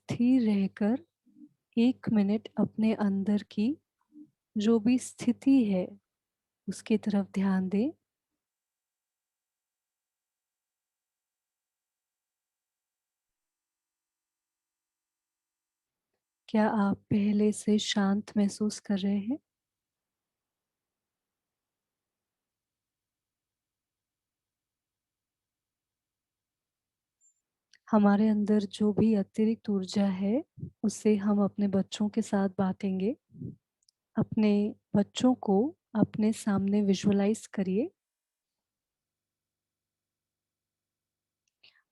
स्थिर रहकर 1 मिनट अपने अंदर की जो भी स्थिति है उसकी तरफ ध्यान दें। क्या आप पहले से शांत महसूस कर रहे हैं? हमारे अंदर जो भी अतिरिक्त ऊर्जा है उसे हम अपने बच्चों के साथ बांटेंगे। अपने बच्चों को अपने सामने विजुअलाइज करिए।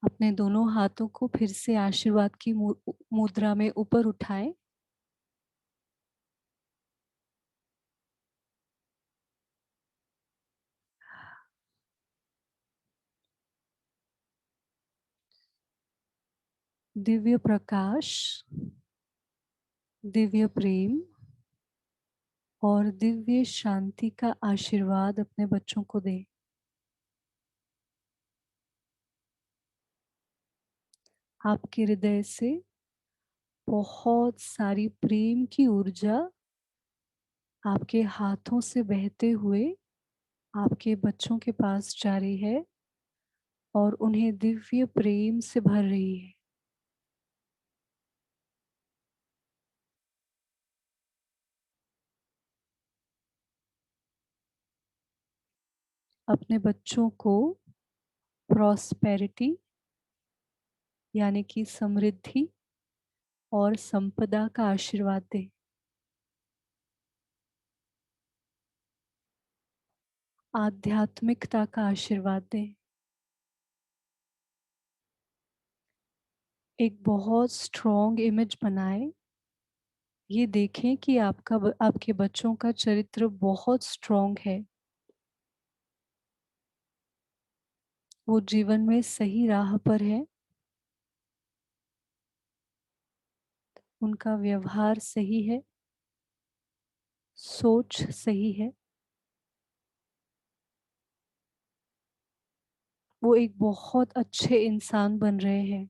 अपने दोनों हाथों को फिर से आशीर्वाद की मुद्रा में ऊपर उठाएं। दिव्य प्रकाश, दिव्य प्रेम और दिव्य शांति का आशीर्वाद अपने बच्चों को दें। आपके हृदय से बहुत सारी प्रेम की ऊर्जा आपके हाथों से बहते हुए आपके बच्चों के पास जा रही है और उन्हें दिव्य प्रेम से भर रही है। अपने बच्चों को प्रॉस्पेरिटी यानी कि समृद्धि और संपदा का आशीर्वाद दें। आध्यात्मिकता का आशीर्वाद दें। एक बहुत स्ट्रॉन्ग इमेज बनाएं। ये देखें कि आपके बच्चों का चरित्र बहुत स्ट्रॉन्ग है। वो जीवन में सही राह पर है। उनका व्यवहार सही है, सोच सही है। वो एक बहुत अच्छे इंसान बन रहे हैं।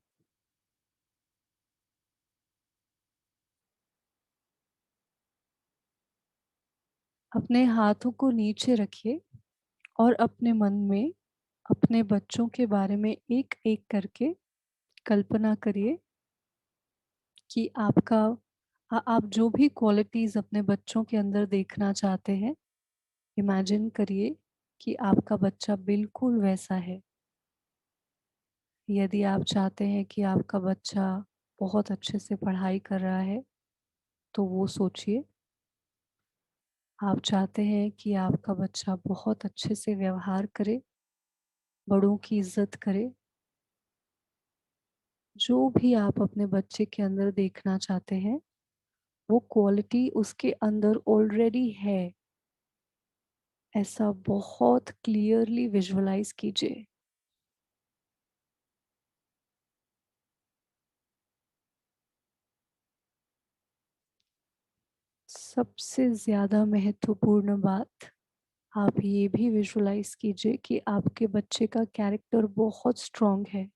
अपने हाथों को नीचे रखिए और अपने मन में अपने बच्चों के बारे में एक एक करके कल्पना करिए कि आप जो भी क्वालिटीज अपने बच्चों के अंदर देखना चाहते हैं, इमेजिन करिए कि आपका बच्चा बिल्कुल वैसा है। यदि आप चाहते हैं कि आपका बच्चा बहुत अच्छे से पढ़ाई कर रहा है तो वो सोचिए। आप चाहते हैं कि आपका बच्चा बहुत अच्छे से व्यवहार करे, बड़ों की इज्जत करे। जो भी आप अपने बच्चे के अंदर देखना चाहते हैं वो क्वालिटी उसके अंदर ऑलरेडी है। ऐसा बहुत क्लियरली विजुअलाइज कीजिए। सबसे ज़्यादा महत्वपूर्ण बात, आप ये भी विजुअलाइज कीजिए कि आपके बच्चे का कैरेक्टर बहुत स्ट्रॉन्ग है।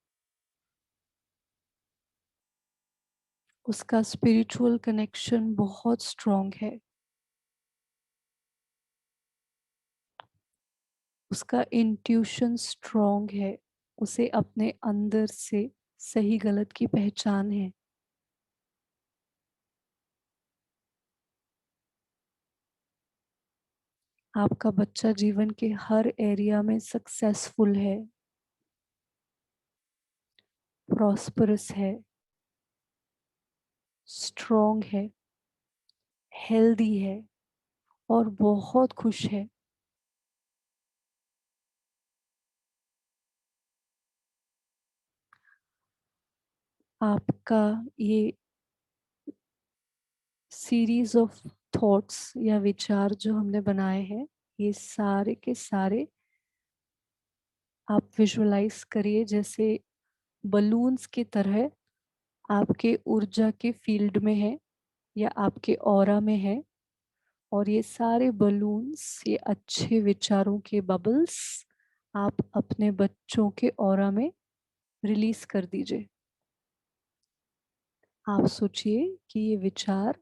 उसका स्पिरिचुअल कनेक्शन बहुत स्ट्रॉन्ग है। उसका इंट्यूशन स्ट्रॉन्ग है। उसे अपने अंदर से सही गलत की पहचान है। आपका बच्चा जीवन के हर एरिया में सक्सेसफुल है, प्रॉस्परस है, स्ट्रॉन्ग है, हेल्दी है और बहुत खुश है। आपका ये सीरीज ऑफ थॉट्स या विचार जो हमने बनाए हैं, ये सारे के सारे आप विजुअलाइज करिए जैसे बलून्स की तरह आपके ऊर्जा के फील्ड में है या आपके ऑरा में है। और ये सारे बलून्स, ये अच्छे विचारों के बबल्स आप अपने बच्चों के ऑरा में रिलीज कर दीजिए। आप सोचिए कि ये विचार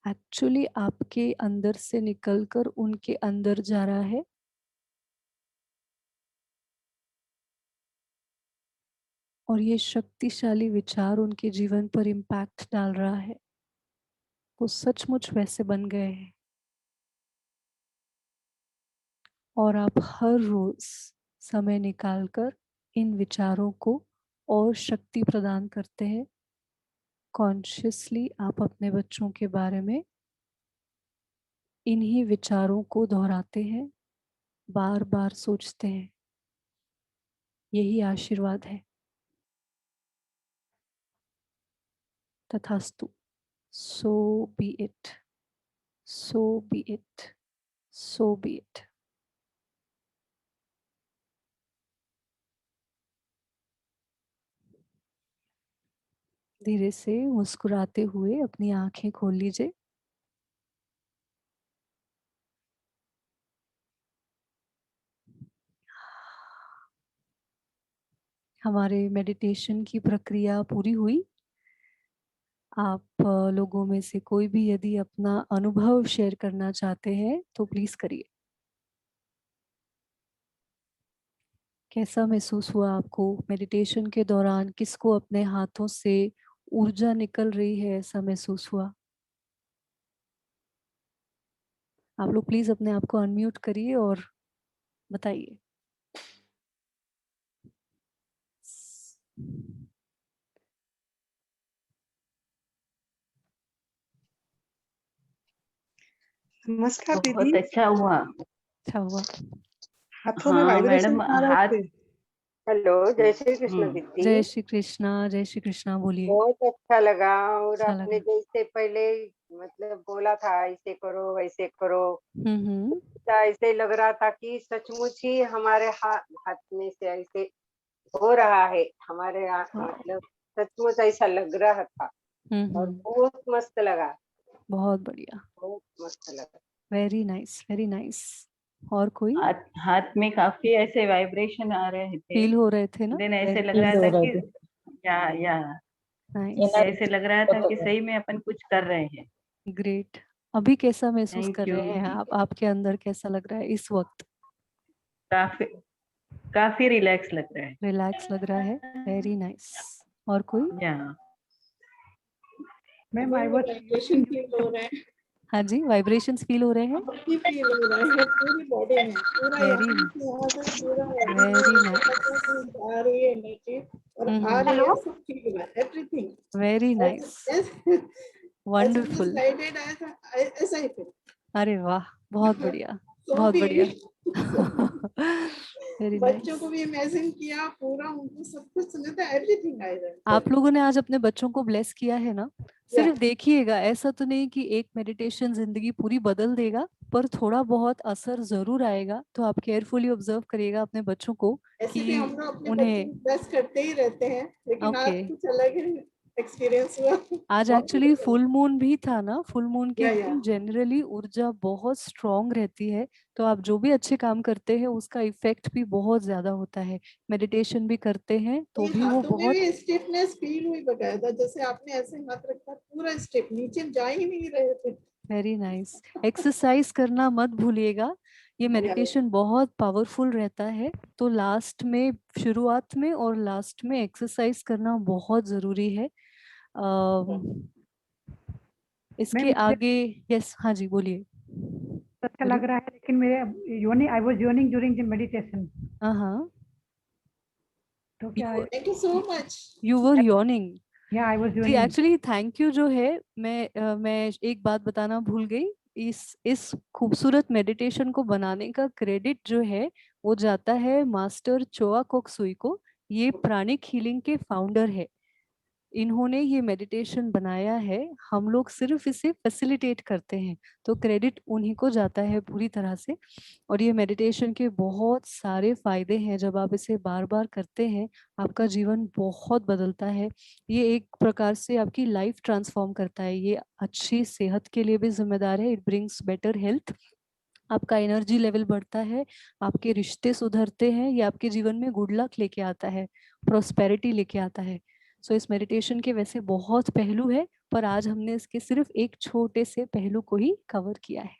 एक्चुअली आपके अंदर से निकलकर उनके अंदर जा रहा है, और ये शक्तिशाली विचार उनके जीवन पर इम्पैक्ट डाल रहा है। वो सचमुच वैसे बन गए हैं, और आप हर रोज समय निकालकर इन विचारों को और शक्ति प्रदान करते हैं। कॉन्शियसली आप अपने बच्चों के बारे में इन्हीं विचारों को दोहराते हैं, बार बार सोचते हैं। यही आशीर्वाद है। तथास्तु। So be it, so be it, so be it. धीरे से मुस्कुराते हुए अपनी आंखें खोल लीजिए। हमारे मेडिटेशन की प्रक्रिया पूरी हुई। आप लोगों में से कोई भी यदि अपना अनुभव शेयर करना चाहते हैं तो प्लीज करिए। कैसा महसूस हुआ आपको मेडिटेशन के दौरान? किसको अपने हाथों से ऊर्जा निकल रही है ऐसा महसूस हुआ? आप लोग प्लीज अपने आप को अनम्यूट करिए और बताइए। नमस्कार दीदी। बहुत अच्छा हुआ। अच्छा हुआ। हाथों में हाँ वाइब्रेशन मैडम, आ रहे हाथ। थे। हेलो, जय श्री कृष्ण दीदी। जय श्री कृष्णा, जय श्री कृष्णा। बोलिए। बहुत अच्छा लगा। और अच्छा आपने लगा। जैसे पहले मतलब बोला था ऐसे करो वैसे करो, हम्म। तो ऐसे लग रहा था कि सचमुच ही हमारे हाथ में से ऐसे हो रहा है हमारे मतलब सचमुच ऐसा लग रहा था। और बहुत मस्त लगा, बहुत बढ़िया, बहुत मस्त लगा। Very nice, very nice. और कोई हाथ में काफी ऐसे वाइब्रेशन आ रहे थे। फील हो रहे थे ना? दिन ऐसे लग फील रहा हो था रहे कि थे। या नाइस, ऐसे लग रहा था कि सही में अपन कुछ कर रहे हैं। ग्रेट। अभी कैसा महसूस थैंक कर यू। रहे हैं आप? आपके अंदर कैसा लग रहा है इस वक्त? काफी काफी रिलैक्स लग रहा है। रिलैक्स लग रहा है, वेरी नाइस। और कोई? या मैम वाइब्रेशन फील हो रहा है। हाँ जी, वाइब्रेशंस फील हो रहे हैं। आपकी फील हो रहा है पूरी बॉडी में, पूरा वेरी यहाँ से यहाँ से पूरा वेरी नाइस, आ रही है एनर्जी और आ रही है सब फील हो रहा है everything. Very nice, wonderful. Lighted ऐसा ही फील। अरे वाह, बहुत बढ़िया, तो बहुत भी बढ़िया। वेरी बच्चों नाइस। को भी इमेजिन किया पूरा, उनको सब कुछ सुना था, एवरीथिंग आई रहा आप लोगों ने आज अपने बच्चों को ब्लेस किया है ना? सिर्फ देखिएगा, ऐसा तो नहीं कि एक मेडिटेशन जिंदगी पूरी बदल देगा, पर थोड़ा बहुत असर जरूर आएगा। तो आप केयरफुली ऑब्जर्व करिएगा अपने बच्चों को ऐसे कि भी हम लोग अपने बच्चों उन्हें। को ब्लेस करते ही रहते हैं, लेकिन आज ओके, कुछ अलग एक्सपीरियंस हुआ। आज बहुत एक्चुअली फुल मून भी था ना। फुल मून के या दिन जनरली ऊर्जा बहुत स्ट्रांग रहती है, तो आप जो भी अच्छे काम करते हैं उसका इफेक्ट भी बहुत ज्यादा होता है। मेडिटेशन भी करते हैं तो भी वो हाथों में बहुत। भी स्टिफनेस फील हुई बकायदा, जैसे आपने ऐसे हाथ रखा पूरा स्टिफ, नीचे जा ही नहीं रहे थे। Very nice. एक्सरसाइज करना मत भूलिएगा, ये मेडिटेशन बहुत पावरफुल रहता है। तो लास्ट में, शुरुआत में और लास्ट में एक्सरसाइज करना बहुत जरूरी है। इसके आगे। यस, हाँ जी, बोलिए। अच्छा लग रहा है, लेकिन मेरे योनी I was yawning during the meditation. हाँ, तो क्या thank you so much. You were yawning. या आई वाज जी, योनिंग। एक्चुअली थैंक यू जो है, मैं एक बात बताना भूल गई। इस खूबसूरत मेडिटेशन को बनाने का क्रेडिट जो है वो जाता है मास्टर चोआ कोकसुई को। ये प्राणिक हीलिंग के फाउंडर है। इन्होंने ये मेडिटेशन बनाया है, हम लोग सिर्फ इसे फैसिलिटेट करते हैं। तो क्रेडिट उन्हीं को जाता है पूरी तरह से। और ये मेडिटेशन के बहुत सारे फायदे हैं, जब आप इसे बार बार करते हैं आपका जीवन बहुत बदलता है। ये एक प्रकार से आपकी लाइफ ट्रांसफॉर्म करता है। ये अच्छी सेहत के लिए भी जिम्मेदार है। It brings better health. आपका एनर्जी लेवल बढ़ता है, आपके रिश्ते सुधरते हैं, ये आपके जीवन में गुड लक लेके आता है, प्रोस्पेरिटी लेके आता है। सो इस मेडिटेशन के वैसे बहुत पहलू है, पर आज हमने इसके सिर्फ एक छोटे से पहलू को ही कवर किया है।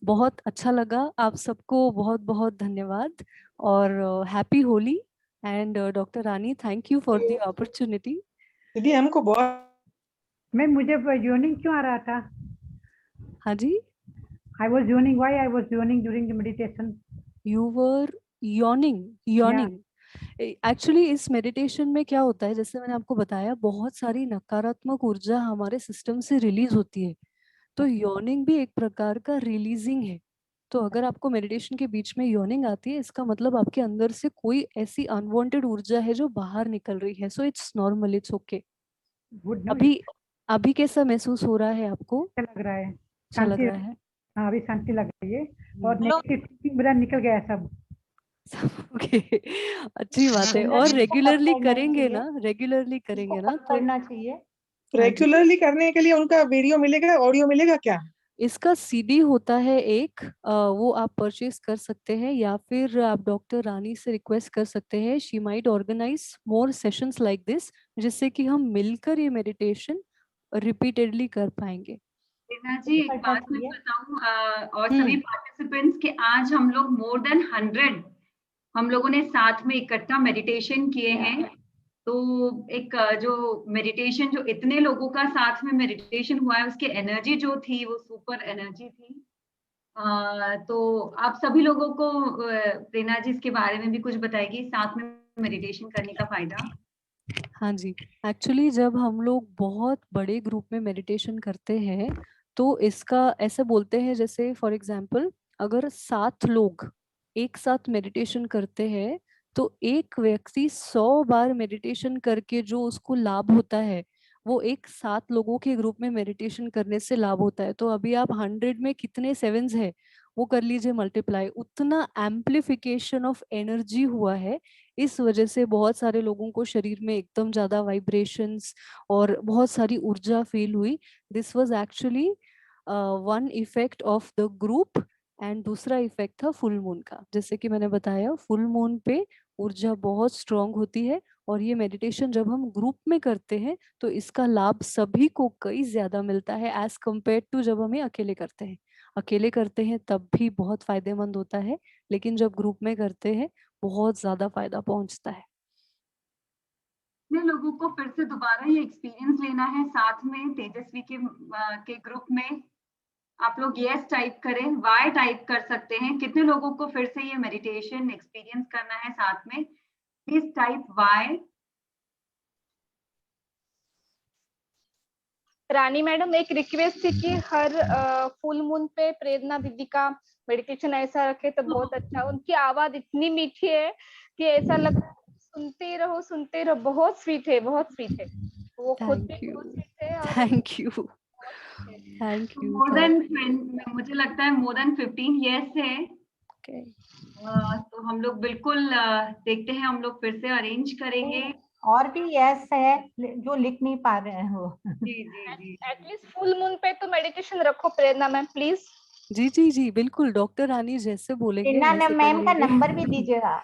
बहुत अच्छा लगा, आप सबको बहुत बहुत धन्यवाद और happy Holi. And doctor Rani, thank you for the opportunity. दीदी हमको बहुत मैं मुझे योनिंग क्यों आ रहा था? हाँ जी, I was yawning. Why I was yawning during the meditation? You were yawning. Actually इस मेडिटेशन में क्या होता है, जैसे मैंने आपको बताया, बहुत सारी नकारात्मक ऊर्जा हमारे सिस्टम से रिलीज होती है, तो यॉर्निंग भी एक प्रकार का रिलीजिंग है। तो अगर आपको मेडिटेशन के बीच में यॉर्निंग आती है, इसका मतलब आपके अंदर से कोई ऐसी अनवांटेड ऊर्जा है जो बाहर निकल रही है। So it's normal, it's okay. Good. अभी कैसा महसूस हो रहा है आपको? अच्छा लग रहा है, अच्छा लग रहा है? हाँ अभी शांति लग रही है और नेगेटिव मेरा निकल गया है सब। ओके, अच्छी बात है। और रेगुलरली करेंगे ना, रेगुलरली करेंगे ना तो करना चाहिए। रेगुलरली करने के लिए उनका वीडियो मिलेगा, ऑडियो मिलेगा क्या? इसका सीडी होता है एक, वो आप परचेज कर सकते हैं, या फिर आप डॉक्टर रानी से रिक्वेस्ट कर सकते हैं। She might organise more sessions like this, जिससे कि हम मिलकर ये मेडिटेशन रिपीटेडली कर पाएंगे। रीना जी, एक बात मैं बताऊं और सभी पार्टिसिपेंट्स के, आज हम लोग मोर देन 100 हम लोगों ने साथ में इकट्ठा मेडिटेशन किए हैं। तो एक जो मेडिटेशन, जो इतने लोगों का साथ में मेडिटेशन हुआ है, उसकी एनर्जी जो थी वो सुपर एनर्जी थी। तो आप सभी लोगों को रीना जी इसके बारे में भी कुछ बताएगी, साथ में मेडिटेशन करने का फायदा। हाँ जी, एक्चुअली जब हम लोग बहुत बड़े ग्रुप में मेडिटेशन करते हैं तो इसका ऐसे बोलते हैं, जैसे फॉर एग्जांपल अगर 7 लोग एक साथ मेडिटेशन करते हैं तो एक व्यक्ति 100 बार मेडिटेशन करके जो उसको लाभ होता है, वो एक 7 लोगों के ग्रुप में मेडिटेशन करने से लाभ होता है। तो अभी आप 100 में कितने 7s है वो कर लीजिए मल्टीप्लाई, उतना एम्प्लीफिकेशन ऑफ एनर्जी हुआ है। इस वजह से बहुत सारे लोगों को शरीर में एकदम ज्यादा वाइब्रेशंस और बहुत सारी ऊर्जा फील हुई। This was actually one effect of the group, and दूसरा इफेक्ट था फुल मून का। जैसे कि मैंने बताया, फुल मून पे ऊर्जा बहुत स्ट्रांग होती है, और ये मेडिटेशन जब हम ग्रुप में करते हैं तो इसका लाभ सभी को कई ज्यादा मिलता है एज कम्पेयर टू जब हमें अकेले करते हैं। अकेले करते हैं तब भी बहुत फायदेमंद होता है, लेकिन जब ग्रुप में करते हैं बहुत ज्यादा फायदा पहुंचता है। लोगों को फिर से दोबारा ये एक्सपीरियंस लेना है साथ में तेजस्वी के ग्रुप में, आप लोग यस टाइप करें, वाई टाइप कर सकते हैं। कितने लोगों को फिर से ये मेडिटेशन एक्सपीरियंस करना है साथ में, प्लीज टाइप वाई। रानी मैडम, एक रिक्वेस्ट थी कि हर फुल मून पे प्रेरणा दीदी का मेडिटेशन ऐसा रखे तो बहुत अच्छा। उनकी आवाज इतनी मीठी है कि ऐसा लगता है सुनते रहो सुनते रहो। बहुत स्वीट है, बहुत स्वीट है। वो खुद भी बहुत स्वीट है। Thank you, thank you. More than, मुझे लगता है मोर देन 15 यस है। तो हम लोग बिल्कुल देखते हैं, हम लोग फिर से अरेंज करेंगे। और भी यस है जो लिख नहीं पा रहे हो। जी जी जी, एटलीस्ट फुल मून पे तो मेडिटेशन रखो प्रेरणा मैम, प्लीज। जी जी जी, बिल्कुल डॉक्टर रानी जैसे बोलेंगे प्रेरणा मैम का नंबर भी दीजिएगा,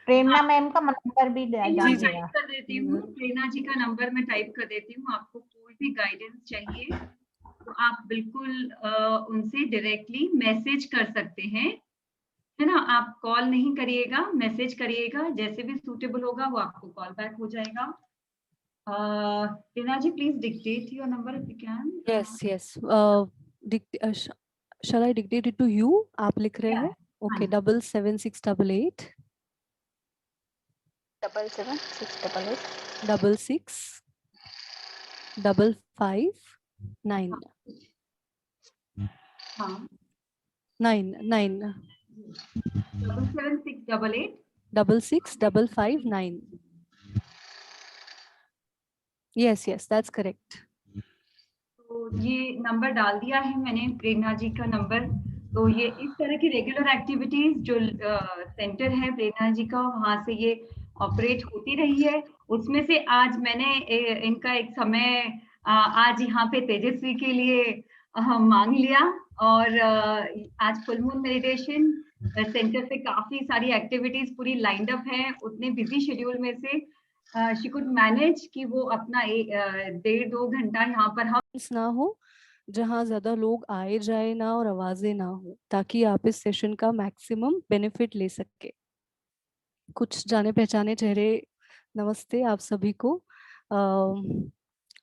प्रेरणा मैम का नंबर भी टाइप कर देती हूँ। प्रेरणा जी का नंबर मैं टाइप कर देती हूँ। आपको कोई भी गाइडेंस चाहिए तो आप बिल्कुल उनसे डायरेक्टली मैसेज कर सकते हैं, है ना। आप कॉल नहीं करिएगा, मैसेज करिएगा, जैसे भी सूटेबल होगा वो आपको कॉल बैक हो जाएगा। रीना जी, please dictate your number if you can. Yes yes, shall I dictate it to you? आप लिख रहे हैं? Okay, 77688 66 55 9 9 9 77688 66 55 9। Yes yes, that's correct. तो ये नंबर डाल दिया है मैंने, प्रेरणा जी का नंबर। तो ये इस तरह की रेगुलर एक्टिविटीज जो सेंटर है प्रेरणा जी का, वहां से ये ऑपरेट होती रही है। उसमें से आज मैंने इनका एक समय आज यहाँ पे तेजस्वी के लिए मांग लिया, और आज फुल मून मेडिटेशन सेंटर पे काफी सारी एक्टिविटीज पूरी लाइंड अप है। उतने बिजी शेड्यूल में से शी कुड मैनेज कि वो अपना 1.5-2 घंटा यहाँ पर हम ना हो, जहाँ ज्यादा लोग आए जाए ना और आवाजें ना हो, ताकि आप इस सेशन का मैक्सिमम बेनिफिट ले सके। कुछ जाने पहचाने चेहरे, नमस्ते आप सभी को।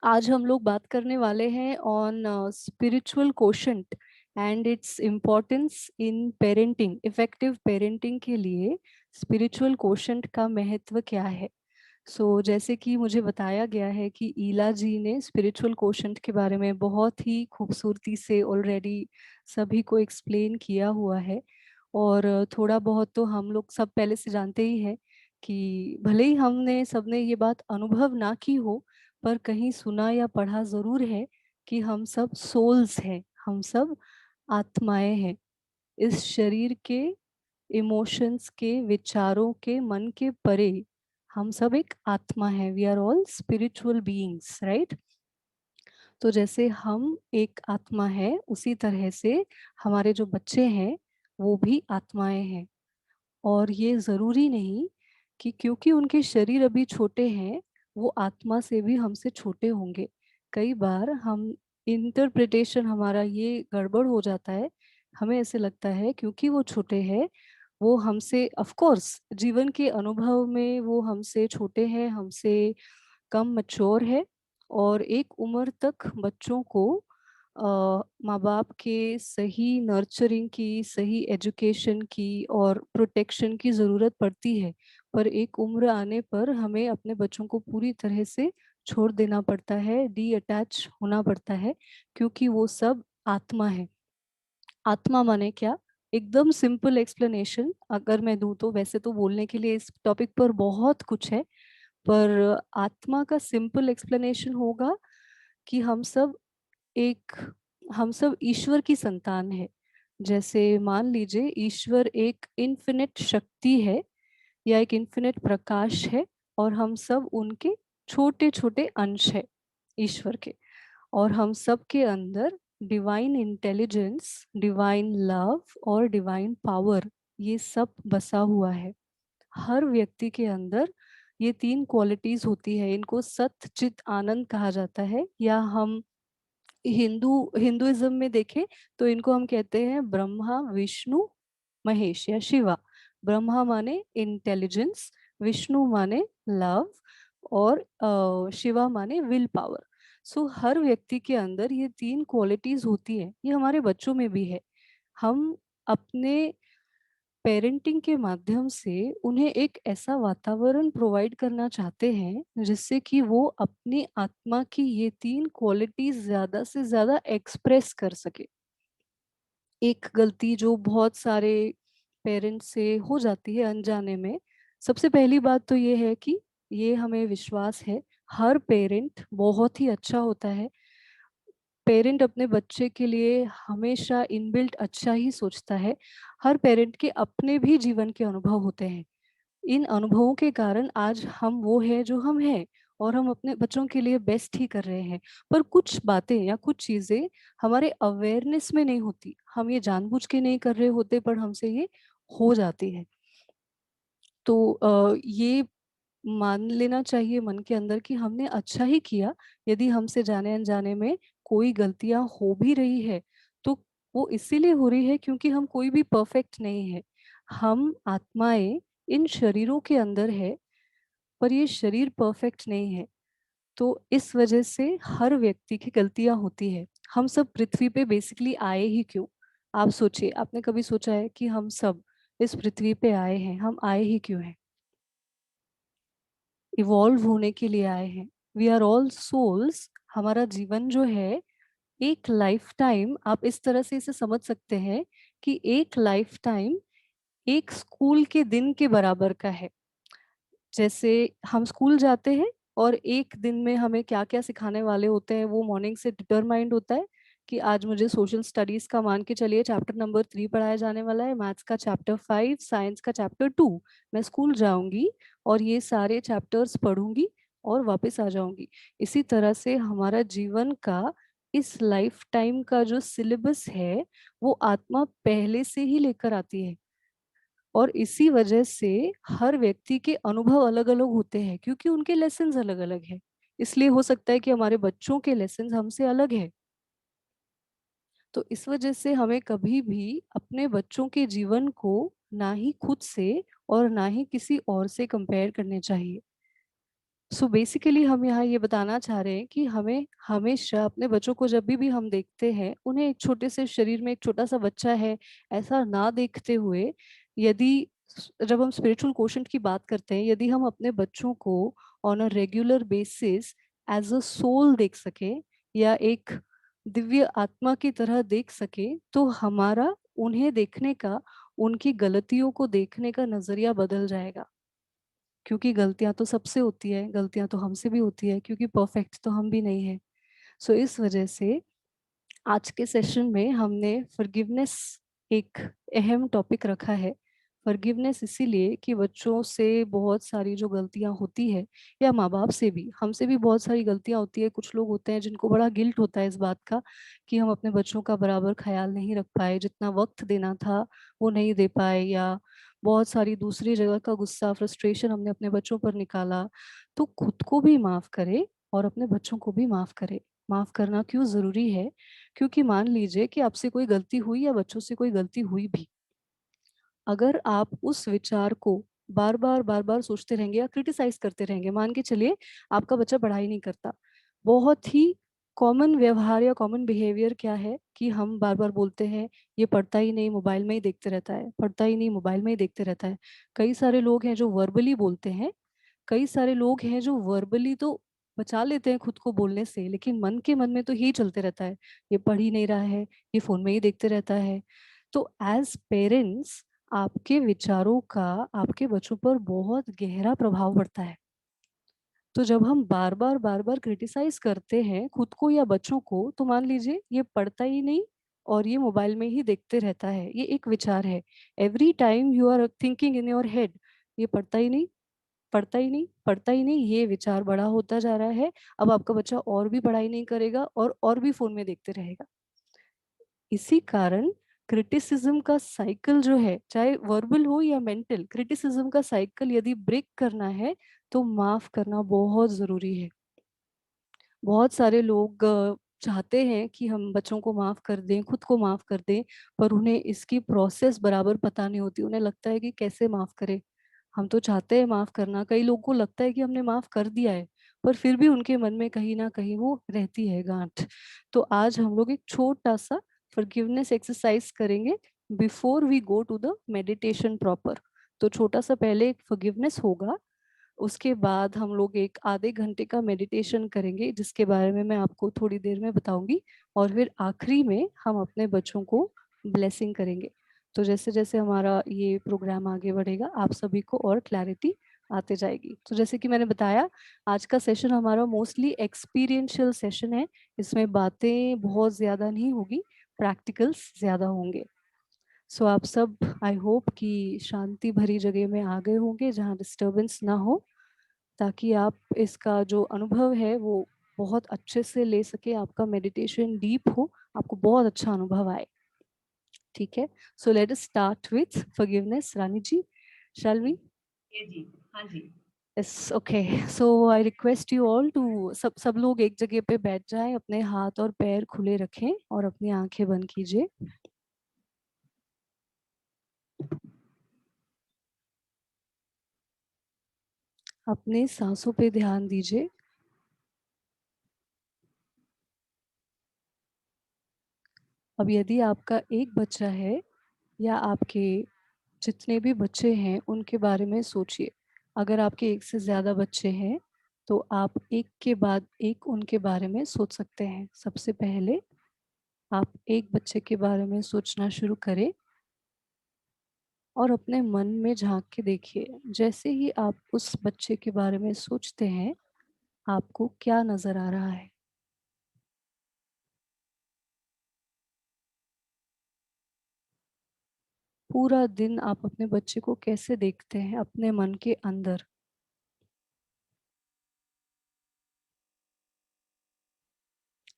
आज हम लोग बात करने वाले हैं on spiritual quotient and its importance in parenting. Effective parenting के लिए स्पिरिचुअल कोशेंट का महत्व क्या है। जैसे कि मुझे बताया गया है कि ईला जी ने स्पिरिचुअल कोशेंट के बारे में बहुत ही खूबसूरती से ऑलरेडी सभी को एक्सप्लेन किया हुआ है, और थोड़ा बहुत तो हम लोग सब पहले से जानते ही हैं कि भले ही हमने सबने ये बात अनुभव ना की हो, पर कहीं सुना या पढ़ा ज़रूर है कि हम सब सोल्स हैं, हम सब आत्माएं हैं। इस शरीर के, इमोशंस के, विचारों के, मन के परे हम सब एक आत्मा है। We are all spiritual beings, right. तो जैसे हम एक आत्मा है, उसी तरह से हमारे जो बच्चे हैं वो भी आत्माएं हैं। और ये ज़रूरी नहीं कि क्योंकि उनके शरीर अभी छोटे हैं वो आत्मा से भी हमसे छोटे होंगे। कई बार हम इंटरप्रिटेशन हमारा ये गड़बड़ हो जाता है, हमें ऐसे लगता है क्योंकि वो छोटे हैं वो हमसे, ऑफ कोर्स जीवन के अनुभव में वो हमसे छोटे हैं, हमसे कम मैच्योर है, और एक उम्र तक बच्चों को माँ बाप के सही नर्चरिंग की, सही एजुकेशन की और प्रोटेक्शन की ज़रूरत पड़ती है। पर एक उम्र आने पर हमें अपने बच्चों को पूरी तरह से छोड़ देना पड़ता है, डी अटैच होना पड़ता है, क्योंकि वो सब आत्मा है। आत्मा माने क्या? एकदम सिंपल एक्सप्लेनेशन अगर मैं दूं तो, वैसे तो बोलने के लिए इस टॉपिक पर बहुत कुछ है, पर आत्मा का सिंपल एक्सप्लेनेशन होगा कि हम सब ईश्वर की संतान है। जैसे मान लीजिए ईश्वर एक इन्फिनिट शक्ति है या एक इन्फिनिट प्रकाश है, और हम सब उनके छोटे छोटे अंश है ईश्वर के। और हम सब के अंदर डिवाइन इंटेलिजेंस, डिवाइन लव और डिवाइन पावर, ये सब बसा हुआ है। हर व्यक्ति के अंदर ये 3 क्वालिटीज होती है। इनको सत चित आनंद कहा जाता है, या हम हिंदुइज्म में देखें तो इनको हम कहते हैं ब्रह्मा, विष्णु, महेश या शिवा। ब्रह्मा माने इंटेलिजेंस, विष्णु माने लव, और शिवा माने विल पावर। हर व्यक्ति के अंदर ये 3 क्वालिटीज होती है। ये हमारे बच्चों में भी है। हम अपने पेरेंटिंग के माध्यम से उन्हें एक ऐसा वातावरण प्रोवाइड करना चाहते हैं जिससे कि वो अपनी आत्मा की ये 3 क्वालिटीज ज्यादा से ज्यादा एक्सप्रेस कर सके। एक गलती जो बहुत सारे पेरेंट्स से हो जाती है अनजाने में, सबसे पहली बात तो ये है कि ये हमें विश्वास है हर पेरेंट बहुत ही अच्छा होता है। पेरेंट अपने बच्चे के लिए हमेशा इनबिल्ट अच्छा ही सोचता है। हर पेरेंट के अपने भी जीवन के अनुभव होते हैं। इन अनुभवों के कारण आज हम वो हैं जो हम हैं, और हम अपने बच्चों के लिए बेस्ट ही कर रहे हैं। पर कुछ बातें या कुछ चीजें हमारे अवेयरनेस में नहीं होती, हम ये जानबूझ के नहीं कर रहे होते, पर हमसे ये हो जाती है। तो ये मान लेना चाहिए मन के अंदर कि हमने अच्छा ही किया। यदि हमसे जाने अनजाने में कोई गलतियां हो भी रही है तो वो इसीलिए हो रही है क्योंकि हम कोई भी परफेक्ट नहीं है। हम आत्माएं इन शरीरों के अंदर है, पर ये शरीर परफेक्ट नहीं है। तो इस वजह से हर व्यक्ति की गलतियां होती है। हम सब पृथ्वी पे बेसिकली आए ही क्यों? आप सोचिए, आपने कभी सोचा है कि हम सब इस पृथ्वी पे आए हैं, हम आए ही क्यों हैं? इवॉल्व होने के लिए आए हैं। We are all souls. हमारा जीवन जो है एक लाइफ टाइम, आप इस तरह से इसे समझ सकते हैं कि एक लाइफ टाइम एक स्कूल के दिन के बराबर का है। जैसे हम स्कूल जाते हैं और एक दिन में हमें क्या क्या सिखाने वाले होते हैं वो मॉर्निंग से डिटरमाइंड होता है कि आज मुझे सोशल स्टडीज का मान के चलिए चैप्टर नंबर 3 पढ़ाया जाने वाला है, मैथ्स का चैप्टर 5, साइंस का चैप्टर 2। मैं स्कूल जाऊंगी और ये सारे चैप्टर्स पढ़ूंगी और वापस आ जाऊंगी। इसी तरह से हमारा जीवन का इस लाइफ टाइम का जो सिलेबस है वो आत्मा पहले से ही लेकर आती है। और इसी वजह से हर व्यक्ति के अनुभव अलग अलग होते हैं क्योंकि उनके लेसन्स अलग अलग है। इसलिए हो सकता है कि हमारे बच्चों के लेसन्स हमसे अलग है। तो इस वजह से हमें कभी भी अपने बच्चों के जीवन को ना ही खुद से और ना ही किसी और से कंपेयर करने चाहिए। सो बेसिकली हम यहाँ ये बताना चाह रहे हैं कि हमें हमेशा अपने बच्चों को जब भी हम देखते हैं, उन्हें एक छोटे से शरीर में एक छोटा सा बच्चा है ऐसा ना देखते हुए, यदि जब हम स्पिरिचुअल क्वोशंट की बात करते हैं, यदि हम अपने बच्चों को on a regular basis as a soul देख सके या एक दिव्य आत्मा की तरह देख सके, तो हमारा उन्हें देखने का, उनकी गलतियों को देखने का नजरिया बदल जाएगा। क्योंकि गलतियां तो सबसे होती है, गलतियां तो हमसे भी होती है क्योंकि परफेक्ट तो हम भी नहीं है। सो इस वजह से आज के सेशन में हमने फॉरगिवनेस एक अहम टॉपिक रखा है। फॉरगिवनेस इसीलिए कि बच्चों से बहुत सारी जो गलतियां होती है, या माँ बाप से भी, हमसे भी बहुत सारी गलतियां होती है। कुछ लोग होते हैं जिनको बड़ा गिल्ट होता है इस बात का कि हम अपने बच्चों का बराबर ख्याल नहीं रख पाए, जितना वक्त देना था वो नहीं दे पाए, या बहुत सारी दूसरी जगह का गुस्सा, फ्रस्ट्रेशन हमने अपने बच्चों पर निकाला। तो खुद को भी माफ करे और अपने बच्चों को भी माफ करे। माफ करना क्यों जरूरी है? क्योंकि मान लीजिए कि आपसे कोई गलती हुई या बच्चों से कोई गलती हुई भी, अगर आप उस विचार को बार बार सोचते रहेंगे या क्रिटिसाइज करते रहेंगे, मान के चलिए आपका बच्चा पढ़ाई नहीं करता, बहुत ही कॉमन व्यवहार या कॉमन बिहेवियर क्या है कि हम बार बार बोलते हैं ये पढ़ता ही नहीं, मोबाइल में ही देखते रहता है, पढ़ता ही नहीं, मोबाइल में ही देखते रहता है। कई सारे लोग हैं जो वर्बली बोलते हैं, कई सारे लोग हैं जो वर्बली तो बचा लेते हैं खुद को बोलने से, लेकिन मन के मन में तो यही चलते रहता है, ये पढ़ ही नहीं रहा है, ये फोन में ही देखते रहता है। तो एज पेरेंट्स आपके विचारों का आपके बच्चों पर बहुत गहरा प्रभाव पड़ता है। तो जब हम बार बार क्रिटिसाइज करते हैं खुद को या बच्चों को, तो मान लीजिए ये पढ़ता ही नहीं और ये मोबाइल में ही देखते रहता है, ये एक विचार है। Every time you are thinking in your head, ये पढ़ता ही नहीं, पढ़ता ही नहीं, पढ़ता ही नहीं, ये विचार बड़ा होता जा रहा है। अब आपका बच्चा और भी पढ़ाई नहीं करेगा और भी फोन में देखते रहेगा। इसी कारण क्रिटिसिज्म का साइकिल जो है, चाहे वर्बल हो या मेंटल, क्रिटिसिज्म का साइकिल यदि ब्रेक करना है तो माफ करना बहुत जरूरी है। बहुत सारे लोग चाहते हैं कि हम बच्चों को माफ कर दें, खुद को माफ कर दें, पर उन्हें इसकी प्रोसेस बराबर पता नहीं होती। उन्हें लगता है कि कैसे माफ करें। हम तो चाहते हैं माफ करना, कई लोगों को लगता है कि हमने माफ कर दिया है, पर फिर भी उनके मन में कहीं ना कहीं वो रहती है गांठ। तो आज हम लोग एक छोटा सा फॉरगिवनेस एक्सरसाइज करेंगे before we go to the meditation proper. तो छोटा सा पहले एक फॉरगिवनेस होगा, उसके बाद हम लोग एक आधे घंटे का मेडिटेशन करेंगे जिसके बारे में मैं आपको थोड़ी देर में बताऊंगी, और फिर आखिरी में हम अपने बच्चों को ब्लेसिंग करेंगे। तो जैसे जैसे हमारा ये प्रोग्राम आगे बढ़ेगा आप सभी को और क्लैरिटी आते जाएगी। तो जैसे कि मैंने बताया, आज का सेशन हमारा मोस्टली एक्सपीरियंशियल सेशन है। इसमें बातें बहुत ज़्यादा नहीं होगी, प्रैक्टिकल्स ज़्यादा होंगे। सो आप सब आई होप कि शांति भरी जगह में आ गए होंगे जहाँ डिस्टरबेंस ना हो, ताकि आप इसका जो अनुभव है वो बहुत अच्छे से ले सके, आपका मेडिटेशन डीप हो, आपको बहुत अच्छा अनुभव आए। ठीक है, so let us start with forgiveness. Rani जी, शैल वी? जी, हाँ जी। Yes, okay. So I request you all to, सब लोग एक जगह पे बैठ जाएं, अपने हाथ और पैर खुले रखें और अपनी आंखें बंद कीजिए। अपने सांसों पे ध्यान दीजिए। अब यदि आपका एक बच्चा है या आपके जितने भी बच्चे हैं उनके बारे में सोचिए। अगर आपके एक से ज़्यादा बच्चे हैं तो आप एक के बाद एक उनके बारे में सोच सकते हैं। सबसे पहले आप एक बच्चे के बारे में सोचना शुरू करें और अपने मन में झांक के देखिए, जैसे ही आप उस बच्चे के बारे में सोचते हैं आपको क्या नज़र आ रहा है। पूरा दिन आप अपने बच्चे को कैसे देखते हैं अपने मन के अंदर।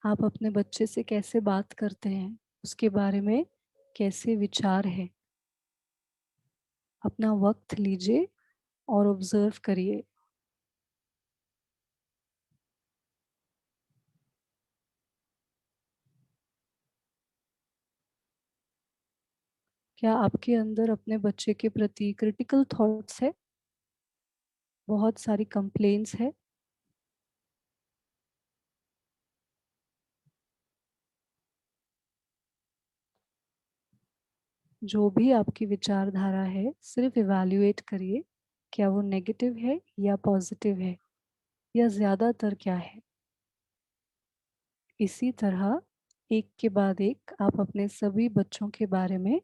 आप अपने बच्चे से कैसे बात करते हैं, उसके बारे में कैसे विचार है। अपना वक्त लीजिए और ऑब्जर्व करिए। क्या आपके अंदर अपने बच्चे के प्रति क्रिटिकल थॉट्स है? बहुत सारी कंप्लेंट्स है? जो भी आपकी विचारधारा है सिर्फ इवैल्यूएट करिए, क्या वो नेगेटिव है या पॉजिटिव है या ज्यादातर क्या है। इसी तरह एक के बाद एक आप अपने सभी बच्चों के बारे में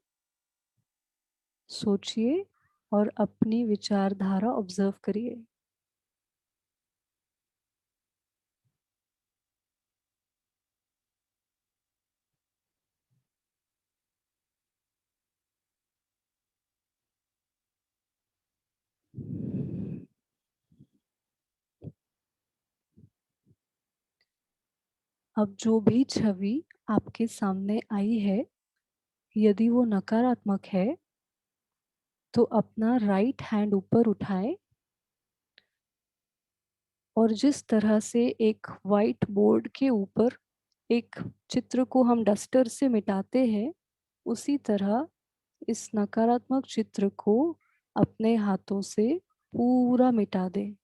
सोचिए और अपनी विचारधारा ऑब्जर्व करिए। अब जो भी छवि आपके सामने आई है, यदि वो नकारात्मक है तो अपना राइट हैंड ऊपर उठाएं और जिस तरह से एक वाइट बोर्ड के ऊपर एक चित्र को हम डस्टर से मिटाते हैं, उसी तरह इस नकारात्मक चित्र को अपने हाथों से पूरा मिटा दें।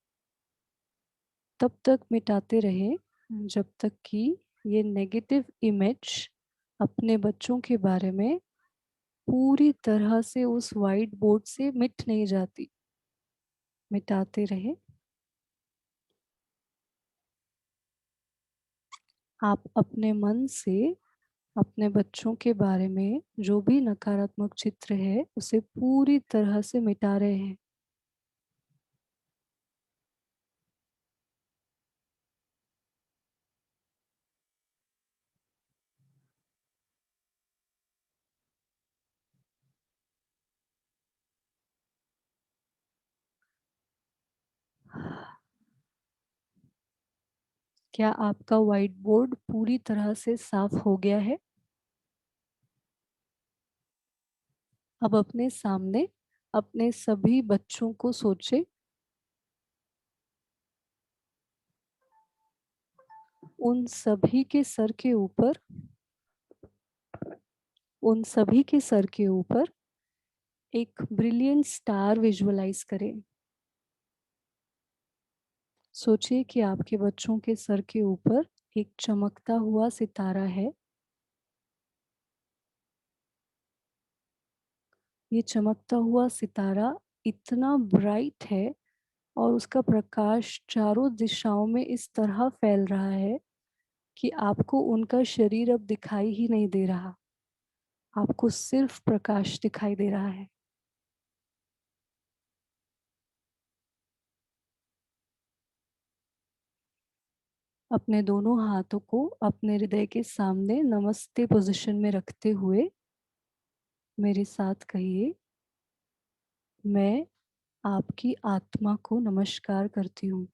तब तक मिटाते रहें जब तक कि ये नेगेटिव इमेज अपने बच्चों के बारे में पूरी तरह से उस वाइट बोर्ड से मिट नहीं जाती। मिटाते रहें। आप अपने मन से अपने बच्चों के बारे में जो भी नकारात्मक चित्र है उसे पूरी तरह से मिटा रहे हैं। क्या आपका व्हाइट बोर्ड पूरी तरह से साफ हो गया है? अब अपने सामने अपने सभी बच्चों को सोचे। उन सभी के सर के ऊपर एक ब्रिलियंट स्टार विजुअलाइज करें। सोचिए कि आपके बच्चों के सर के ऊपर एक चमकता हुआ सितारा है। ये चमकता हुआ सितारा इतना ब्राइट है और उसका प्रकाश चारों दिशाओं में इस तरह फैल रहा है कि आपको उनका शरीर अब दिखाई ही नहीं दे रहा। आपको सिर्फ प्रकाश दिखाई दे रहा है। अपने दोनों हाथों को अपने हृदय के सामने नमस्ते पोजीशन में रखते हुए मेरे साथ कहिए, मैं आपकी आत्मा को नमस्कार करती हूँ।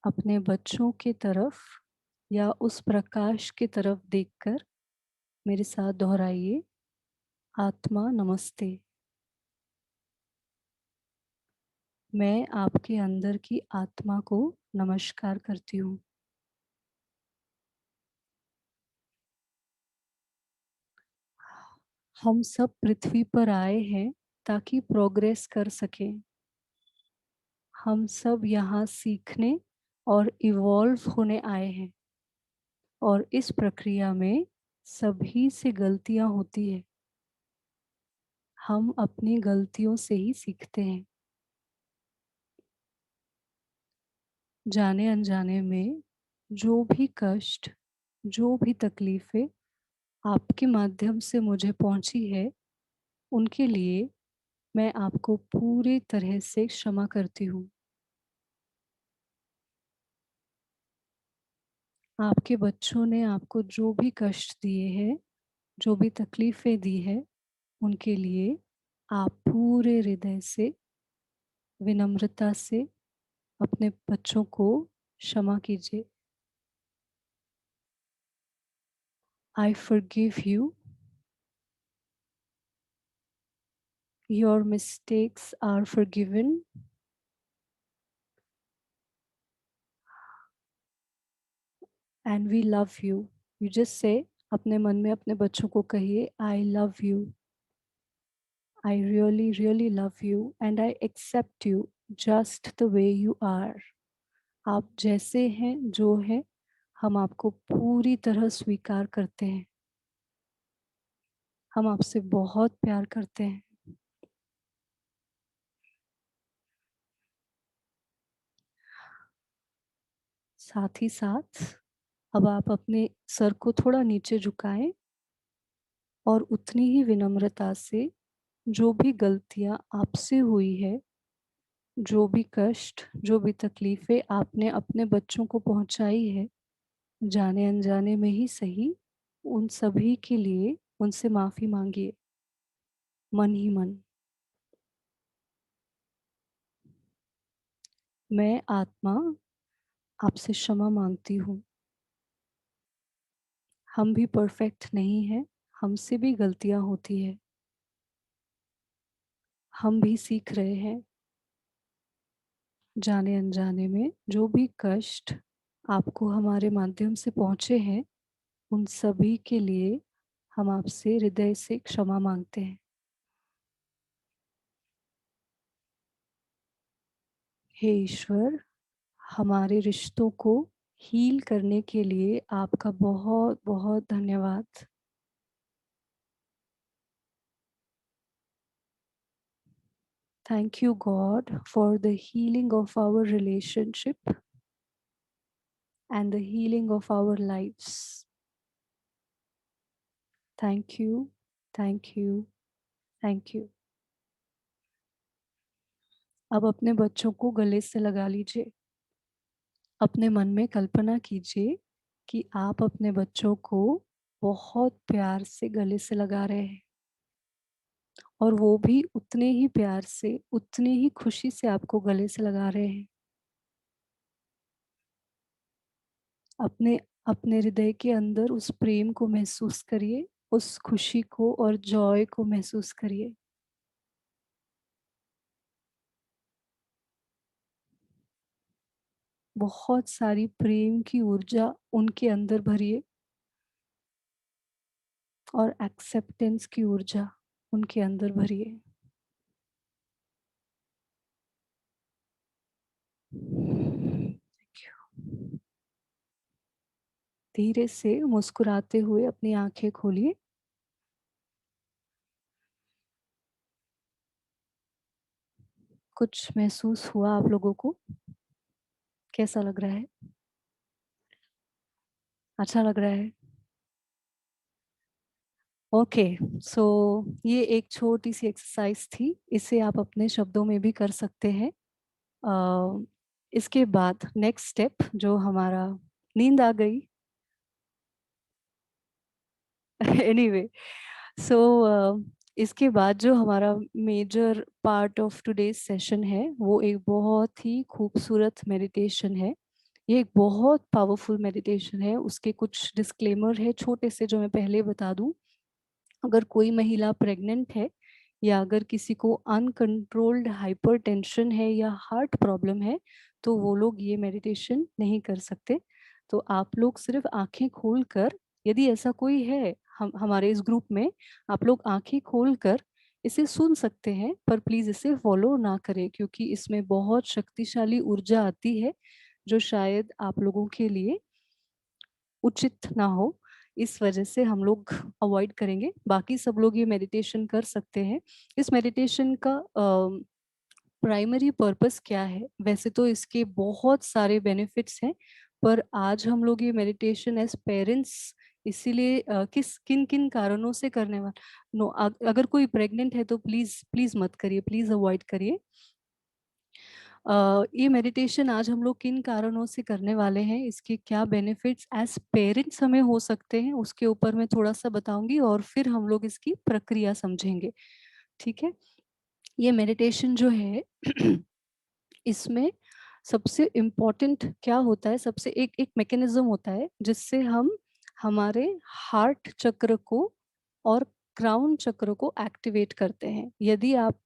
अपने बच्चों की तरफ या उस प्रकाश की तरफ देखकर मेरे साथ दोहराइए, आत्मा नमस्ते। मैं आपके अंदर की आत्मा को नमस्कार करती हूँ। हम सब पृथ्वी पर आए हैं ताकि प्रोग्रेस कर सकें। हम सब यहाँ सीखने और इवॉल्व होने आए हैं और इस प्रक्रिया में सभी से गलतियाँ होती है। हम अपनी गलतियों से ही सीखते हैं। जाने अनजाने में जो भी कष्ट, जो भी तकलीफें आपके माध्यम से मुझे पहुंची है, उनके लिए मैं आपको पूरी तरह से क्षमा करती हूँ। आपके बच्चों ने आपको जो भी कष्ट दिए हैं, जो भी तकलीफें दी है, उनके लिए आप पूरे हृदय से, विनम्रता से अपने बच्चों को क्षमा कीजिए। I forgive you Your mistakes are forgiven. And we love you. You just say, अपने मन में अपने बच्चों को कहिए, I love you. I really, really love you and I accept you just the way you are. आप जैसे हैं, जो हैं, हम आपको पूरी तरह स्वीकार करते हैं. हम आपसे बहुत प्यार करते हैं. साथ ही साथ अब आप अपने सर को थोड़ा नीचे झुकाएं और उतनी ही विनम्रता से जो भी गलतियां आपसे हुई है, जो भी कष्ट, जो भी तकलीफें आपने अपने बच्चों को पहुंचाई है, जाने अनजाने में ही सही, उन सभी के लिए उनसे माफी मांगिए, मन ही मन. मैं आत्मा आपसे क्षमा मांगती हूँ. हम भी परफेक्ट नहीं हैं, हमसे भी गलतियां होती है. हम भी सीख रहे हैं. जाने अनजाने में जो भी कष्ट आपको हमारे माध्यम से पहुंचे हैं, उन सभी के लिए हम आपसे हृदय से क्षमा मांगते हैं. हे ईश्वर, हमारे रिश्तों को हील करने के लिए आपका बहुत बहुत धन्यवाद. Thank you, God, for the healing of our relationship and the healing of our lives. Thank you, thank you, thank you. अब अपने बच्चों को गले से लगा लीजिए. अपने मन में कल्पना कीजिए कि आप अपने बच्चों को बहुत प्यार से गले से लगा रहे हैं और वो भी उतने ही प्यार से, उतनी ही खुशी से आपको गले से लगा रहे हैं. अपने अपने हृदय के अंदर उस प्रेम को महसूस करिए, उस खुशी को और जॉय को महसूस करिए. बहुत सारी प्रेम की ऊर्जा उनके अंदर भरिए और एक्सेप्टेंस की ऊर्जा उनके अंदर भरिए. धीरे से मुस्कुराते हुए अपनी आंखें खोलिए. कुछ महसूस हुआ आप लोगों को? कैसा लग रहा है? अच्छा लग रहा है? ओके, सो ये एक छोटी सी एक्सरसाइज थी. इसे आप अपने शब्दों में भी कर सकते हैं. इसके बाद नेक्स्ट स्टेप जो हमारा, नींद आ गई? एनीवे, सो इसके बाद जो हमारा major part of today's session है, वो एक बहुत ही खूबसूरत मेडिटेशन है. ये एक बहुत पावरफुल मेडिटेशन है. उसके कुछ डिस्क्लेमर है छोटे से जो मैं पहले बता दूं. अगर कोई महिला प्रेग्नेंट है या अगर किसी को अनकंट्रोल्ड हाइपरटेंशन है या हार्ट प्रॉब्लम है, तो वो लोग ये मेडिटेशन नहीं कर सकते. तो आप लोग सिर्फ आंखें खोलकर, यदि ऐसा कोई है हमारे इस ग्रुप में, आप लोग आंखें खोलकर इसे सुन सकते हैं, पर प्लीज इसे फॉलो ना करें क्योंकि इसमें बहुत शक्तिशाली ऊर्जा आती है जो शायद आप लोगों के लिए उचित ना हो. इस वजह से हम लोग अवॉइड करेंगे. बाकी सब लोग ये मेडिटेशन कर सकते हैं. इस मेडिटेशन का प्राइमरी पर्पस क्या है? वैसे तो इसके बहुत सारे बेनिफिट्स हैं, पर आज हम लोग ये मेडिटेशन एज पेरेंट्स इसीलिए किन किन कारणों से करने वाले. नो, अगर कोई प्रेग्नेंट है तो प्लीज प्लीज मत करिए, प्लीज अवॉइड करिए. ये मेडिटेशन आज हम लोग किन कारणों से करने वाले हैं, इसके क्या बेनिफिट्स एज पेरेंट्स हमें हो सकते हैं, उसके ऊपर मैं थोड़ा सा बताऊंगी और फिर हम लोग इसकी प्रक्रिया समझेंगे. ठीक है? ये मेडिटेशन जो है इसमें सबसे इम्पोर्टेंट क्या होता है, सबसे एक मैकेनिज्म होता है जिससे हम हमारे हार्ट चक्र को और क्राउन चक्र को एक्टिवेट करते हैं। यदि आप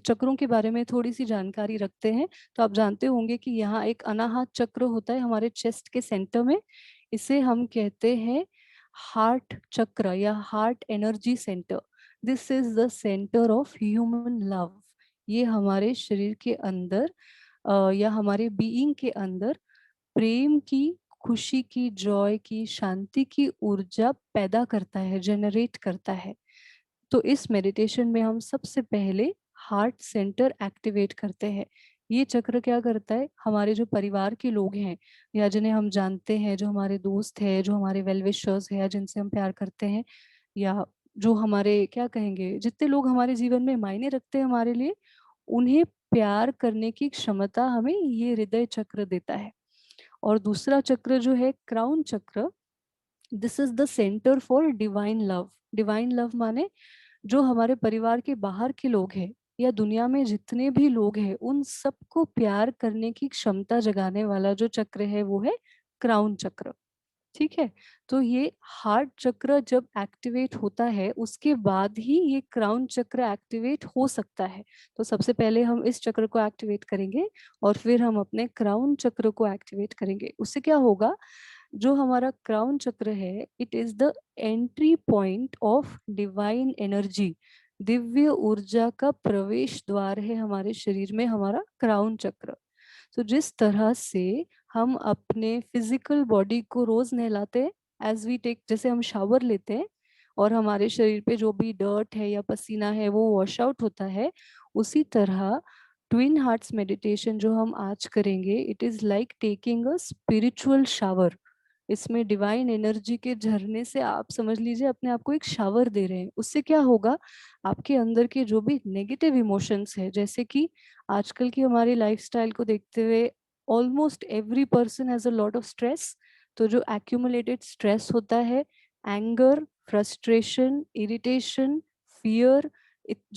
चक्रों के बारे में थोड़ी सी जानकारी रखते हैं तो आप जानते होंगे कि यहाँ एक अनाहत चक्र होता है हमारे चेस्ट के सेंटर में, इसे हम कहते हैं हार्ट चक्र या heart energy centre. This is the centre of human love. ये हमारे शरीर के अंदर या हमारे बीइंग के अंदर प्रेम की, खुशी की, जॉय की, शांति की ऊर्जा पैदा करता है, जनरेट करता है। तो इस मेडिटेशन में हम सबसे पहले हार्ट सेंटर एक्टिवेट करते हैं। ये चक्र क्या करता है, हमारे जो परिवार के लोग हैं या जिन्हें हम जानते हैं, जो हमारे दोस्त हैं, जो हमारे वेल विशर्स हैं, जिनसे हम प्यार करते हैं, या जो हमारे क्या कहेंगे, जितने लोग हमारे जीवन में मायने रखते हैं हमारे लिए, उन्हें प्यार करने की क्षमता हमें ये हृदय चक्र देता है। और दूसरा चक्र जो है क्राउन चक्र, this is the centre for divine love. Divine love माने जो हमारे परिवार के बाहर के लोग हैं या दुनिया में जितने भी लोग हैं उन सबको प्यार करने की क्षमता जगाने वाला जो चक्र है वो है क्राउन चक्र। ठीक है, तो ये हार्ट चक्र जब एक्टिवेट होता है उसके बाद ही ये क्राउन चक्र एक्टिवेट हो सकता है। तो सबसे पहले हम इस चक्र को एक्टिवेट करेंगे और फिर हम अपने क्राउन चक्र को एक्टिवेट करेंगे। उससे क्या होगा, जो हमारा क्राउन चक्र है, it is the entry point of divine energy. Divya ऊर्जा का प्रवेश द्वार है हमारे शरीर में हमारा क्राउन चक्र। तो जिस तरह से हम अपने फिजिकल बॉडी को रोज नहलाते हैं, एज वी टेक, जैसे हम शावर लेते हैं और हमारे शरीर पे जो भी डर्ट है या पसीना है वो वॉश आउट होता है, उसी तरह ट्विन हार्ट्स मेडिटेशन जो हम आज करेंगे, it is like taking a spiritual shower. इसमें डिवाइन एनर्जी के झरने से आप समझ लीजिए अपने आप को एक शावर दे रहे हैं। उससे क्या होगा, आपके अंदर के जो भी नेगेटिव इमोशंस है, जैसे कि आजकल की हमारी लाइफस्टाइल को देखते हुए almost every person has a lot of stress. तो जो एक्यूमुलेटेड स्ट्रेस होता है, एंगर, फ्रस्ट्रेशन, इरिटेशन, फियर,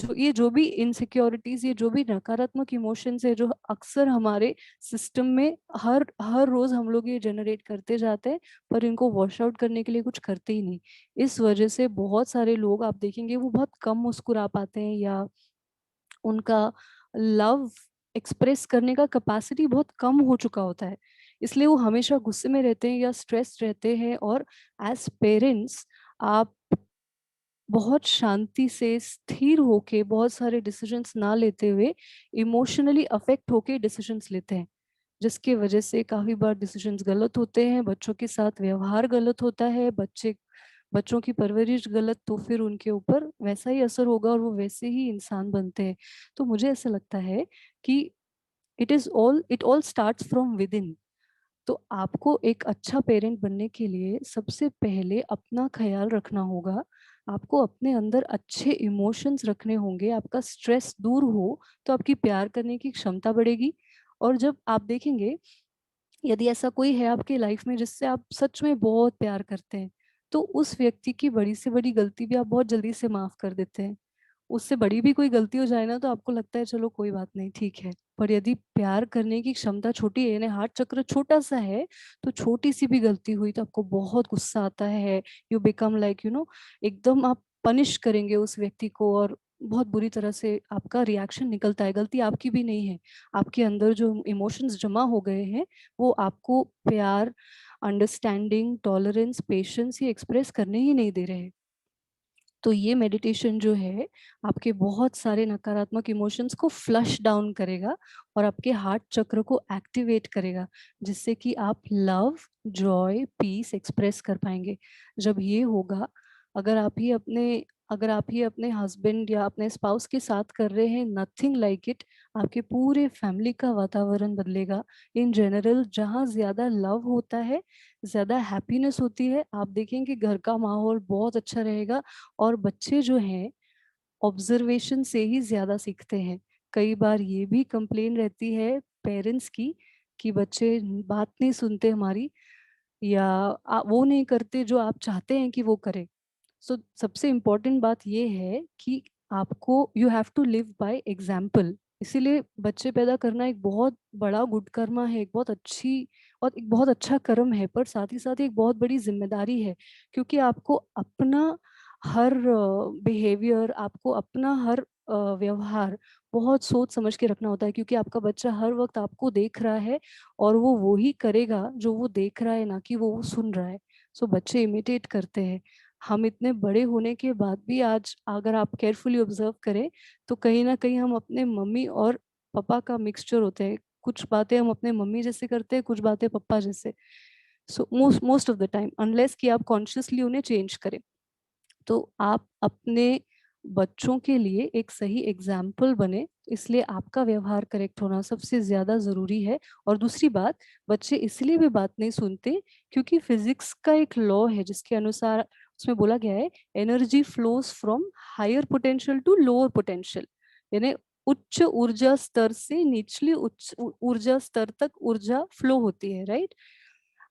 जो भी इनसिक्योरिटीज, ये जो भी नकारात्मक इमोशंस है जो अक्सर हमारे सिस्टम में हर रोज हम लोग ये जनरेट करते जाते हैं, पर इनको वॉश आउट करने के लिए कुछ करते ही नहीं। इस वजह से बहुत सारे लोग आप देखेंगे वो बहुत कम मुस्कुरा पाते हैं या उनका लव एक्सप्रेस करने का कैपेसिटी बहुत कम हो चुका होता है, इसलिए वो हमेशा गुस्से में रहते हैं या स्ट्रेस रहते हैं। और एज पेरेंट्स आप बहुत शांति से स्थिर होके बहुत सारे डिसीजंस ना लेते हुए इमोशनली अफेक्ट होके डिसीजंस लेते हैं, जिसके वजह से काफी बार डिसीजंस गलत होते हैं, बच्चों के साथ व्यवहार गलत होता है, बच्चों की परवरिश गलत, तो फिर उनके ऊपर वैसा ही असर होगा और वो वैसे ही इंसान बनते हैं। तो मुझे ऐसा लगता है कि it all starts from with in. तो आपको एक अच्छा पेरेंट बनने के लिए सबसे पहले अपना ख्याल रखना होगा, आपको अपने अंदर अच्छे इमोशंस रखने होंगे, आपका स्ट्रेस दूर हो तो आपकी प्यार करने की क्षमता बढ़ेगी। और जब आप देखेंगे, यदि ऐसा कोई है आपके लाइफ में जिससे आप सच में बहुत प्यार करते हैं, तो उस व्यक्ति की बड़ी से बड़ी गलती भी आप बहुत जल्दी से माफ कर देते हैं। उससे बड़ी भी कोई गलती हो जाए ना तो आपको लगता है चलो कोई बात नहीं, ठीक है। पर यदि प्यार करने की क्षमता छोटी है, यानी हार्ट चक्र छोटा सा है, तो छोटी सी भी गलती हुई तो आपको बहुत गुस्सा आता है। यू बिकम लाइक एकदम आप पनिश करेंगे उस व्यक्ति को और बहुत बुरी तरह से आपका रिएक्शन निकलता है। गलती आपकी भी नहीं है, आपके अंदर जो इमोशंस जमा हो गए हैं वो आपको प्यार, अंडरस्टैंडिंग, टॉलरेंस, पेशेंस ये एक्सप्रेस करने ही नहीं दे रहे हैं। तो ये मेडिटेशन जो है आपके बहुत सारे नकारात्मक इमोशंस को फ्लश डाउन करेगा और आपके हार्ट चक्र को एक्टिवेट करेगा, जिससे कि आप लव, जॉय, पीस एक्सप्रेस कर पाएंगे। जब ये होगा, अगर आप ही अपने हस्बैंड या अपने स्पाउस के साथ कर रहे हैं, नथिंग लाइक इट, आपके पूरे फैमिली का वातावरण बदलेगा। इन जनरल जहाँ ज्यादा लव होता है, ज्यादा हैप्पीनेस होती है, आप देखेंगे घर का माहौल बहुत अच्छा रहेगा। और बच्चे जो हैं ऑब्जर्वेशन से ही ज्यादा सीखते हैं। कई बार ये भी कंप्लेन रहती है पेरेंट्स की कि बच्चे बात नहीं सुनते हमारी, या वो नहीं करते जो आप चाहते हैं कि वो करें। सो सबसे इम्पोर्टेंट बात ये है कि आपको you have to live by example. इसीलिए बच्चे पैदा करना एक बहुत बड़ा गुड कर्मा है, एक बहुत अच्छी और एक बहुत अच्छा कर्म है, पर साथ ही साथ एक बहुत बड़ी जिम्मेदारी है, क्योंकि आपको अपना हर बिहेवियर, आपको अपना हर व्यवहार बहुत सोच समझ के रखना होता है, क्योंकि आपका बच्चा हर वक्त आपको देख रहा है और वो ही करेगा जो वो देख रहा है, ना कि वो सुन रहा है। सो बच्चे इमिटेट करते हैं। हम इतने बड़े होने के बाद भी आज अगर आप केयरफुली ऑब्जर्व करें तो कहीं ना कहीं हम अपने मम्मी और पापा का मिक्सचर होते हैं। कुछ बातें हम अपने मम्मी जैसे करते हैं, कुछ बातें पापा जैसे। So most of the time, unless कि आप कॉन्शियसली उन्हें चेंज करें, तो आप अपने बच्चों के लिए एक सही एग्जाम्पल बने। इसलिए आपका व्यवहार करेक्ट होना सबसे ज्यादा जरूरी है। और दूसरी बात, बच्चे इसलिए भी बात नहीं सुनते क्योंकि फिजिक्स का एक लॉ है जिसके अनुसार उसमें बोला गया है, energy flows from higher potential to lower potential, यानी उच्च ऊर्जा स्तर से निचली उच्च ऊर्जा स्तर तक ऊर्जा फ्लो होती है, राइट।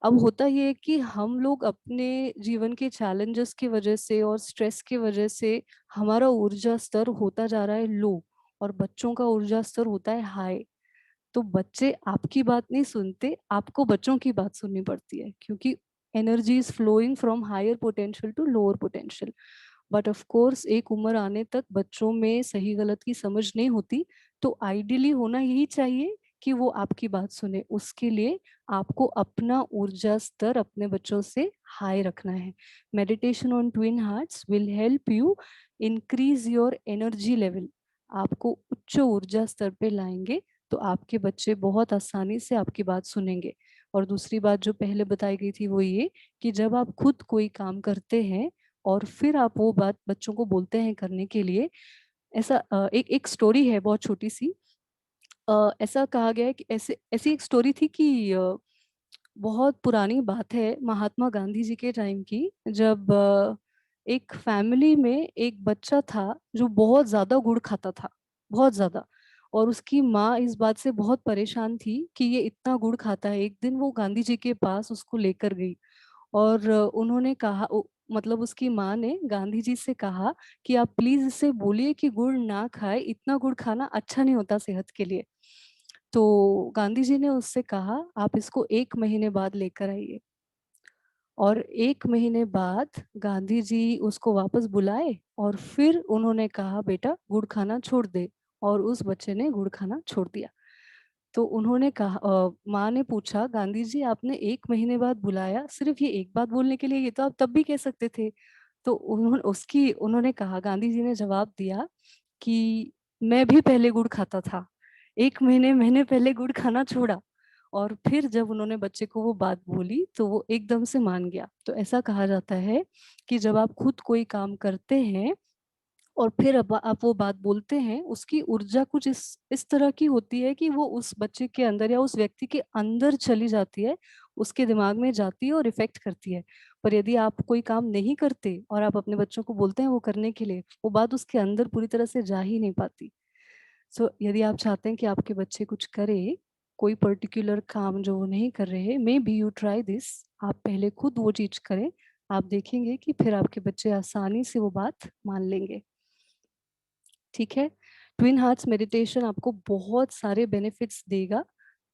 अब होता ये है कि हम लोग अपने जीवन के चैलेंजेस की वजह से और स्ट्रेस की वजह से हमारा ऊर्जा स्तर होता जा रहा है लो, और बच्चों का ऊर्जा स्तर होता है हाई। तो बच्चे आपकी बात नहीं सुनते, आपको बच्चों की बात सुननी पड़ती है, क्योंकि energy is flowing from higher potential to lower potential. But of course एक उम्र आने तक बच्चों में सही गलत की समझ नहीं होती, तो आइडियली होना यही चाहिए कि वो आपकी बात सुने। उसके लिए आपको अपना ऊर्जा स्तर अपने बच्चों से हाई रखना है। Meditation on twin hearts will help you increase your energy level. आपको उच्च ऊर्जा स्तर पे लाएंगे तो आपके बच्चे बहुत आसानी से आपकी बात सुनेंगे। और दूसरी बात जो पहले बताई गई थी वो ये कि जब आप खुद कोई काम करते हैं और फिर आप वो बात बच्चों को बोलते हैं करने के लिए, ऐसा एक स्टोरी है बहुत छोटी सी। ऐसा कहा गया है कि ऐसी एक स्टोरी थी कि बहुत पुरानी बात है, महात्मा गांधी जी के टाइम की, जब एक फैमिली में एक बच्चा था जो बहुत ज्यादा गुड़ खाता था, बहुत ज्यादा। और उसकी माँ इस बात से बहुत परेशान थी कि ये इतना गुड़ खाता है। एक दिन वो गांधी जी के पास उसको लेकर गई और उन्होंने कहा, मतलब उसकी माँ ने गांधी जी से कहा कि आप प्लीज इससे बोलिए कि गुड़ ना खाए, इतना गुड़ खाना अच्छा नहीं होता सेहत के लिए। तो गांधी जी ने उससे कहा आप इसको 1 महीने बाद लेकर आइए। और 1 महीने बाद गांधी जी उसको वापस बुलाए और फिर उन्होंने कहा बेटा गुड़ खाना छोड़ दे, और उस बच्चे ने गुड़ खाना छोड़ दिया। तो उन्होंने कहा, माँ ने पूछा गांधी जी आपने 1 महीने बाद बुलाया सिर्फ ये एक बात बोलने के लिए, ये तो आप तब भी कह सकते थे। तो उन्होंने कहा, गांधी जी ने जवाब दिया कि मैं भी पहले गुड़ खाता था, 1 महीने मैंने पहले गुड़ खाना छोड़ा। और फिर जब उन्होंने बच्चे को वो बात बोली तो वो एकदम से मान गया। तो ऐसा कहा जाता है कि जब आप खुद कोई काम करते हैं और फिर अब आप वो बात बोलते हैं, उसकी ऊर्जा कुछ इस तरह की होती है कि वो उस बच्चे के अंदर या उस व्यक्ति के अंदर चली जाती है, उसके दिमाग में जाती है और इफेक्ट करती है। पर यदि आप कोई काम नहीं करते और आप अपने बच्चों को बोलते हैं वो करने के लिए, वो बात उसके अंदर पूरी तरह से जा ही नहीं पाती। सो यदि आप चाहते हैं कि आपके बच्चे कुछ करे, कोई पर्टिकुलर काम जो वो नहीं कर रहे, may be you try this. आप पहले खुद वो चीज करें, आप देखेंगे कि फिर आपके बच्चे आसानी से वो बात मान लेंगे। ठीक है। ट्विन हार्ट्स मेडिटेशन आपको बहुत सारे बेनिफिट्स देगा।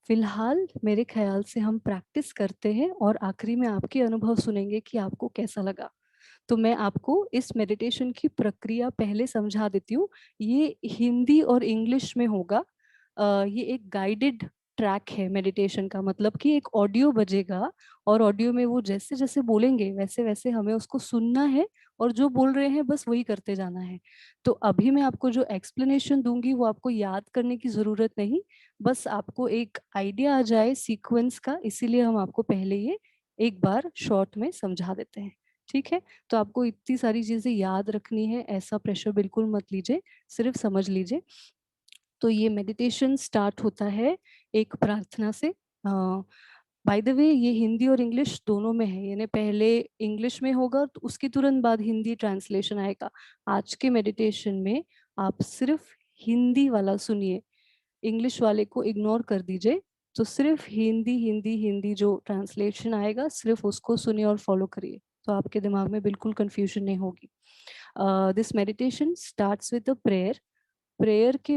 फिलहाल मेरे ख्याल से हम प्रैक्टिस करते हैं और आखिरी में आपके अनुभव सुनेंगे कि आपको कैसा लगा। तो मैं आपको इस मेडिटेशन की प्रक्रिया पहले समझा देती हूँ। ये हिंदी और इंग्लिश में होगा। ये एक गाइडेड ट्रैक है मेडिटेशन का, मतलब कि एक ऑडियो बजेगा और ऑडियो में वो जैसे जैसे बोलेंगे वैसे वैसे हमें उसको सुनना है और जो बोल रहे हैं बस वही करते जाना है। तो अभी मैं आपको जो एक्सप्लेनेशन दूंगी वो आपको याद करने की जरूरत नहीं, बस आपको एक आइडिया आ जाए सीक्वेंस का, इसीलिए हम आपको पहले ये एक बार शॉर्ट में समझा देते हैं। ठीक है। तो आपको इतनी सारी चीजें याद रखनी है, ऐसा प्रेशर बिल्कुल मत लीजिए, सिर्फ समझ लीजिए। तो ये मेडिटेशन स्टार्ट होता है एक प्रार्थना से। बाय द वे ये हिंदी और इंग्लिश दोनों में है, यानी पहले इंग्लिश में होगा तो उसके तुरंत बाद हिंदी ट्रांसलेशन आएगा। आज के मेडिटेशन में आप सिर्फ हिंदी वाला सुनिए, इंग्लिश वाले को इग्नोर कर दीजिए। तो सिर्फ हिंदी हिंदी हिंदी जो ट्रांसलेशन आएगा सिर्फ उसको सुनिए और फॉलो करिए, तो आपके दिमाग में बिल्कुल कंफ्यूजन नहीं होगी। This meditation starts with a prayer. Prayer के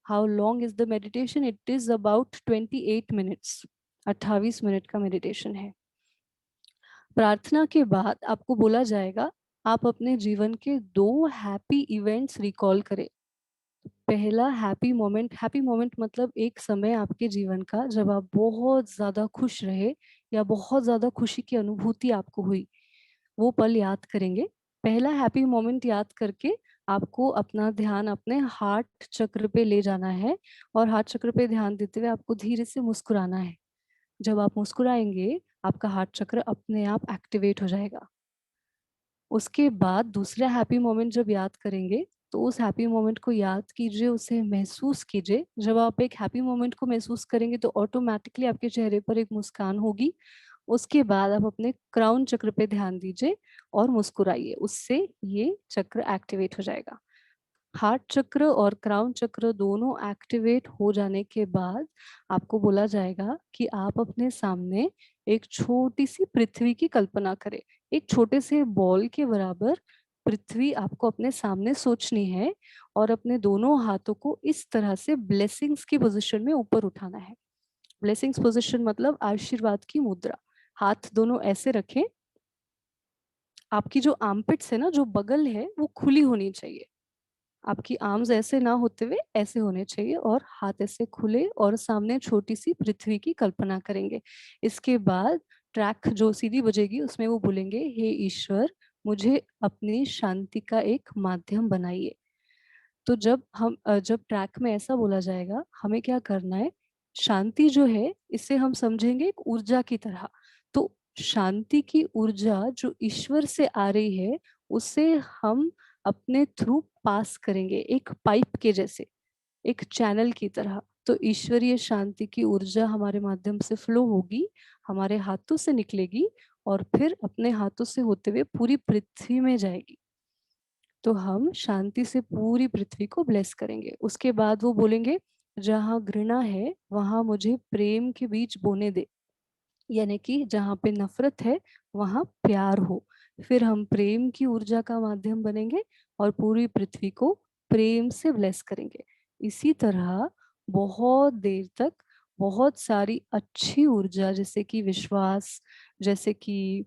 how long is the meditation? It is about 28 minutes, 28 minute का मेडिटेशन है। प्रार्थना के बाद आपको बोला जाएगा आप अपने जीवन के 2 हैप्पी इवेंट्स रिकॉल करें। पहला हैप्पी मोमेंट मतलब एक समय आपके जीवन का जब आप बहुत ज़्यादा खुश रहे या बहुत ज़्यादा खुशी की अनुभूति आपको हुई, वो पल याद करेंगे। पहला हैप्पी मोमेंट याद करके आपको अपना ध्यान अपने हार्ट चक्र पे ले जाना है और हार्ट चक्र पे ध्यान देते हुए आपको धीरे से मुस्कुराना है। जब आप मुस्कुराएंगे, आपका हार्ट चक्र अपने आप एक्टिवेट हो जाएगा। उसके बाद दूसरा हैप्पी मोमेंट जब याद करेंगे, तो उस हैप्पी मोमेंट को याद कीजिए, उसे महसूस कीजिए। जब आप एक हैप्पी मोमेंट को महसूस करेंगे तो ऑटोमैटिकली आपके चेहरे पर एक मुस्कान होगी। उसके बाद आप अपने क्राउन चक्र पे ध्यान दीजिए और मुस्कुराइए, उससे ये चक्र एक्टिवेट हो जाएगा। हार्ट चक्र और क्राउन चक्र दोनों एक्टिवेट हो जाने के बाद आपको बोला जाएगा कि आप अपने सामने एक छोटी सी पृथ्वी की कल्पना करें। एक छोटे से बॉल के बराबर पृथ्वी आपको अपने सामने सोचनी है और अपने दोनों हाथों को इस तरह से ब्लेसिंग्स की पोजीशन में ऊपर उठाना है। ब्लेसिंग्स पोजीशन मतलब आशीर्वाद की मुद्रा। हाथ दोनों ऐसे रखें। आपकी जो आर्मपिट्स है ना, जो बगल है, वो खुली होनी चाहिए। आपकी आर्म्स ऐसे ना होते हुए ऐसे होने चाहिए और हाथ ऐसे खुले और सामने छोटी सी पृथ्वी की कल्पना करेंगे। इसके बाद ट्रैक जो सीधी बजेगी उसमें वो बोलेंगे, हे ईश्वर, मुझे अपनी शांति का एक माध्यम बनाइए। तो जब ट्रैक में ऐसा बोला जाएगा, हमें क्या करना है, शांति जो है इसे हम समझेंगे एक ऊर्जा की तरह। तो शांति की ऊर्जा जो ईश्वर से आ रही है, उसे हम अपने थ्रू पास करेंगे, एक पाइप के जैसे, एक चैनल की तरह। तो ईश्वरीय शांति की ऊर्जा हमारे माध्यम से फ्लो होगी, हमारे हाथों से निकलेगी और फिर अपने हाथों से होते हुए पूरी पृथ्वी में जाएगी। तो हम शांति से पूरी पृथ्वी को ब्लेस करेंगे। उसके बाद वो बोलेंगे, जहाँ घृणा है वहां मुझे प्रेम के बीज बोने दे, यानी कि जहाँ पे नफरत है वहां प्यार हो। फिर हम प्रेम की ऊर्जा का माध्यम बनेंगे और पूरी पृथ्वी को प्रेम से ब्लेस करेंगे। इसी तरह बहुत देर तक बहुत सारी अच्छी ऊर्जा, जैसे कि विश्वास, जैसे कि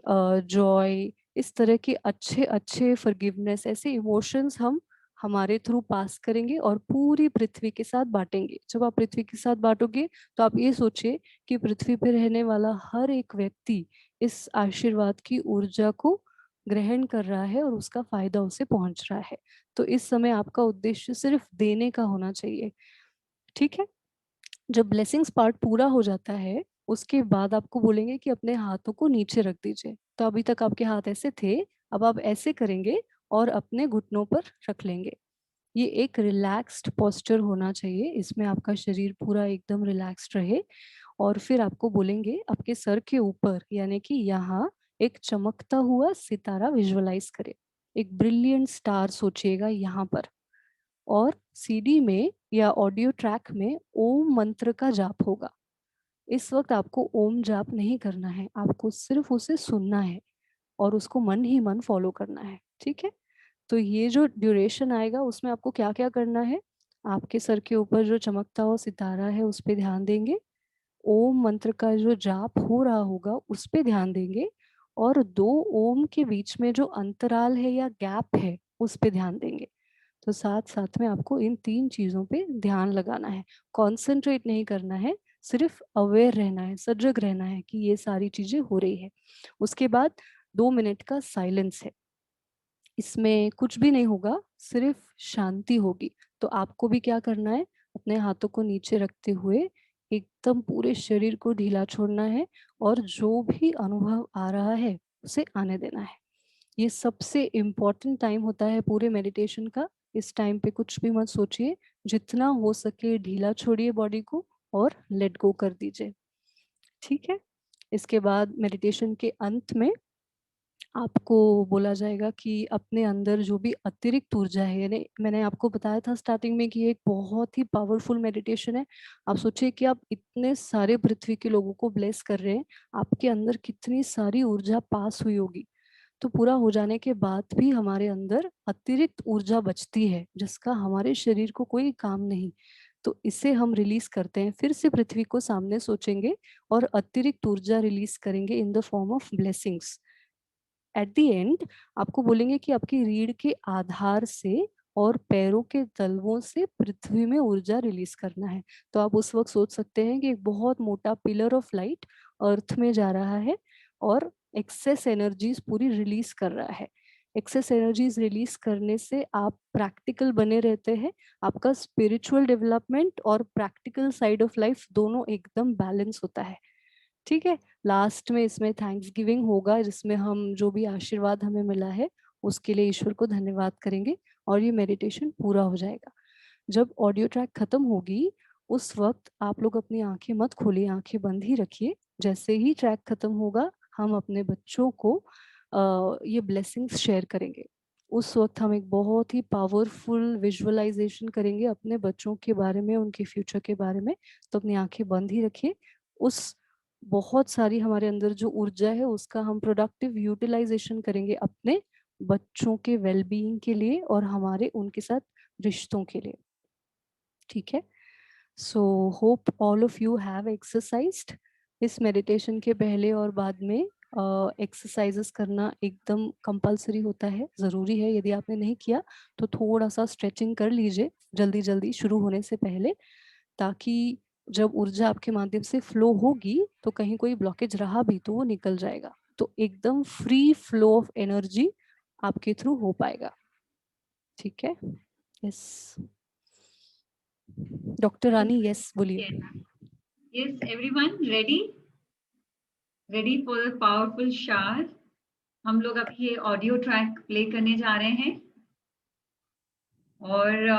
जॉय, इस तरह के अच्छे अच्छे फॉरगिवनेस, ऐसे इमोशंस हम हमारे थ्रू पास करेंगे और पूरी पृथ्वी के साथ बांटेंगे। जब आप पृथ्वी के साथ बांटोगे तो आप ये सोचिए कि पृथ्वी पर रहने वाला हर एक व्यक्ति इस आशीर्वाद की ऊर्जा को ग्रहण कर रहा है और उसका फायदा उसे पहुंच रहा है। तो इस समय आपका उद्देश्य सिर्फ देने का होना चाहिए। ठीक है। जब ब्लेसिंग्स पार्ट पूरा हो जाता है, उसके बाद आपको बोलेंगे कि अपने हाथों को नीचे रख दीजिए। तो अभी तक आपके हाथ ऐसे थे, अब आप ऐसे करेंगे और अपने घुटनों पर रख लेंगे। ये एक रिलैक्स्ड पोस्चर होना चाहिए, इसमें आपका शरीर पूरा एकदम रिलैक्स्ड रहे। और फिर आपको बोलेंगे आपके सर के ऊपर, यानी कि यहाँ एक चमकता हुआ सितारा विजुअलाइज करें। एक ब्रिलियंट स्टार सोचिएगा यहाँ पर। और सीडी में या ऑडियो ट्रैक में ओम मंत्र का जाप होगा। इस वक्त आपको ओम जाप नहीं करना है, आपको सिर्फ उसे सुनना है और उसको मन ही मन फॉलो करना है। ठीक है। तो ये जो ड्यूरेशन आएगा उसमें आपको क्या क्या करना है, आपके सर के ऊपर जो चमकता हुआ सितारा है उस पर ध्यान देंगे, ओम मंत्र का जो जाप हो रहा होगा उस पे ध्यान देंगे, और 2 ओम के बीच में जो अंतराल है या गैप है उस पे ध्यान देंगे। तो साथ साथ में आपको इन 3 चीजों पे ध्यान लगाना है, कॉन्सेंट्रेट नहीं करना है, सिर्फ अवेयर रहना है, सजग रहना है कि ये सारी चीजें हो रही है। उसके बाद 2 मिनट का साइलेंस है, इसमें कुछ भी नहीं होगा, सिर्फ शांति होगी। तो आपको भी क्या करना है, अपने हाथों को नीचे रखते हुए एकदम पूरे शरीर को ढीला छोड़ना है और जो भी अनुभव आ रहा है उसे आने देना है। ये सबसे इम्पोर्टेंट टाइम होता है पूरे मेडिटेशन का। इस टाइम पे कुछ भी मत सोचिए, जितना हो सके ढीला छोड़िए बॉडी को और लेट गो कर दीजिए। ठीक है। इसके बाद मेडिटेशन के अंत में आपको बोला जाएगा कि अपने अंदर जो भी अतिरिक्त ऊर्जा है, यानी मैंने आपको बताया था स्टार्टिंग में कि ये एक बहुत ही पावरफुल मेडिटेशन है। आप सोचिए कि आप इतने सारे पृथ्वी के लोगों को ब्लेस कर रहे हैं, आपके अंदर कितनी सारी ऊर्जा पास हुई होगी। तो पूरा हो जाने के बाद भी हमारे अंदर अतिरिक्त ऊर्जा बचती है जिसका हमारे शरीर को कोई काम नहीं। तो इसे हम रिलीज करते हैं, फिर से पृथ्वी को सामने सोचेंगे और अतिरिक्त ऊर्जा रिलीज करेंगे in the form of blessings. At the end आपको बोलेंगे कि आपकी रीढ़ के आधार से और पैरों के तलवों से पृथ्वी में ऊर्जा रिलीज करना है। तो आप उस वक्त सोच सकते हैं कि एक बहुत मोटा पिलर ऑफ लाइट अर्थ में जा रहा है और एक्सेस एनर्जीज पूरी रिलीज कर रहा है। एक्सेस एनर्जीज रिलीज करने से आप प्रैक्टिकल बने रहते हैं, आपका स्पिरिचुअल डेवलपमेंट और प्रैक्टिकल साइड ऑफ लाइफ दोनों एकदम बैलेंस होता है। ठीक है, लास्ट में इसमें थैंक्स गिविंग होगा, जिसमें हम जो भी आशीर्वाद हमें मिला है उसके लिए ईश्वर को धन्यवाद करेंगे और ये मेडिटेशन पूरा हो जाएगा। जब ऑडियो ट्रैक खत्म होगी उस वक्त आप लोग अपनी आंखें मत खोलिए, आंखें बंद ही रखिए। जैसे ही ट्रैक खत्म होगा हम अपने बच्चों को ये ब्लेसिंग्स शेयर करेंगे। उस वक्त हम एक बहुत ही पावरफुल विजुअलाइजेशन करेंगे अपने बच्चों के बारे में, उनके फ्यूचर के बारे में। तो अपनी आंखें बंद ही रखिए। उस बहुत सारी हमारे अंदर जो ऊर्जा है उसका हम प्रोडक्टिव यूटिलाइजेशन करेंगे अपने बच्चों के वेलबीइंग के लिए और हमारे उनके साथ रिश्तों के लिए। ठीक है, so hope all of you have exercised. इस मेडिटेशन के पहले और बाद में एक्सरसाइजेस करना एकदम कंपलसरी होता है, ज़रूरी है। यदि आपने नहीं किया तो थोड़ा सा स्ट्रेचिंग कर लीजिए जल्दी जल्दी शुरू होने से पहले, ताकि जब ऊर्जा आपके माध्यम से फ्लो होगी तो कहीं कोई ब्लॉकेज रहा भी तो वो निकल जाएगा। तो एकदम फ्री फ्लो ऑफ एनर्जी आपके थ्रू हो पाएगा। ठीक है, यस डॉक्टर रानी, यस बोलिए। Yes, everyone ready? Ready for the powerful shower? हम लोग अभी ये ऑडियो ट्रैक प्ले करने जा रहे हैं और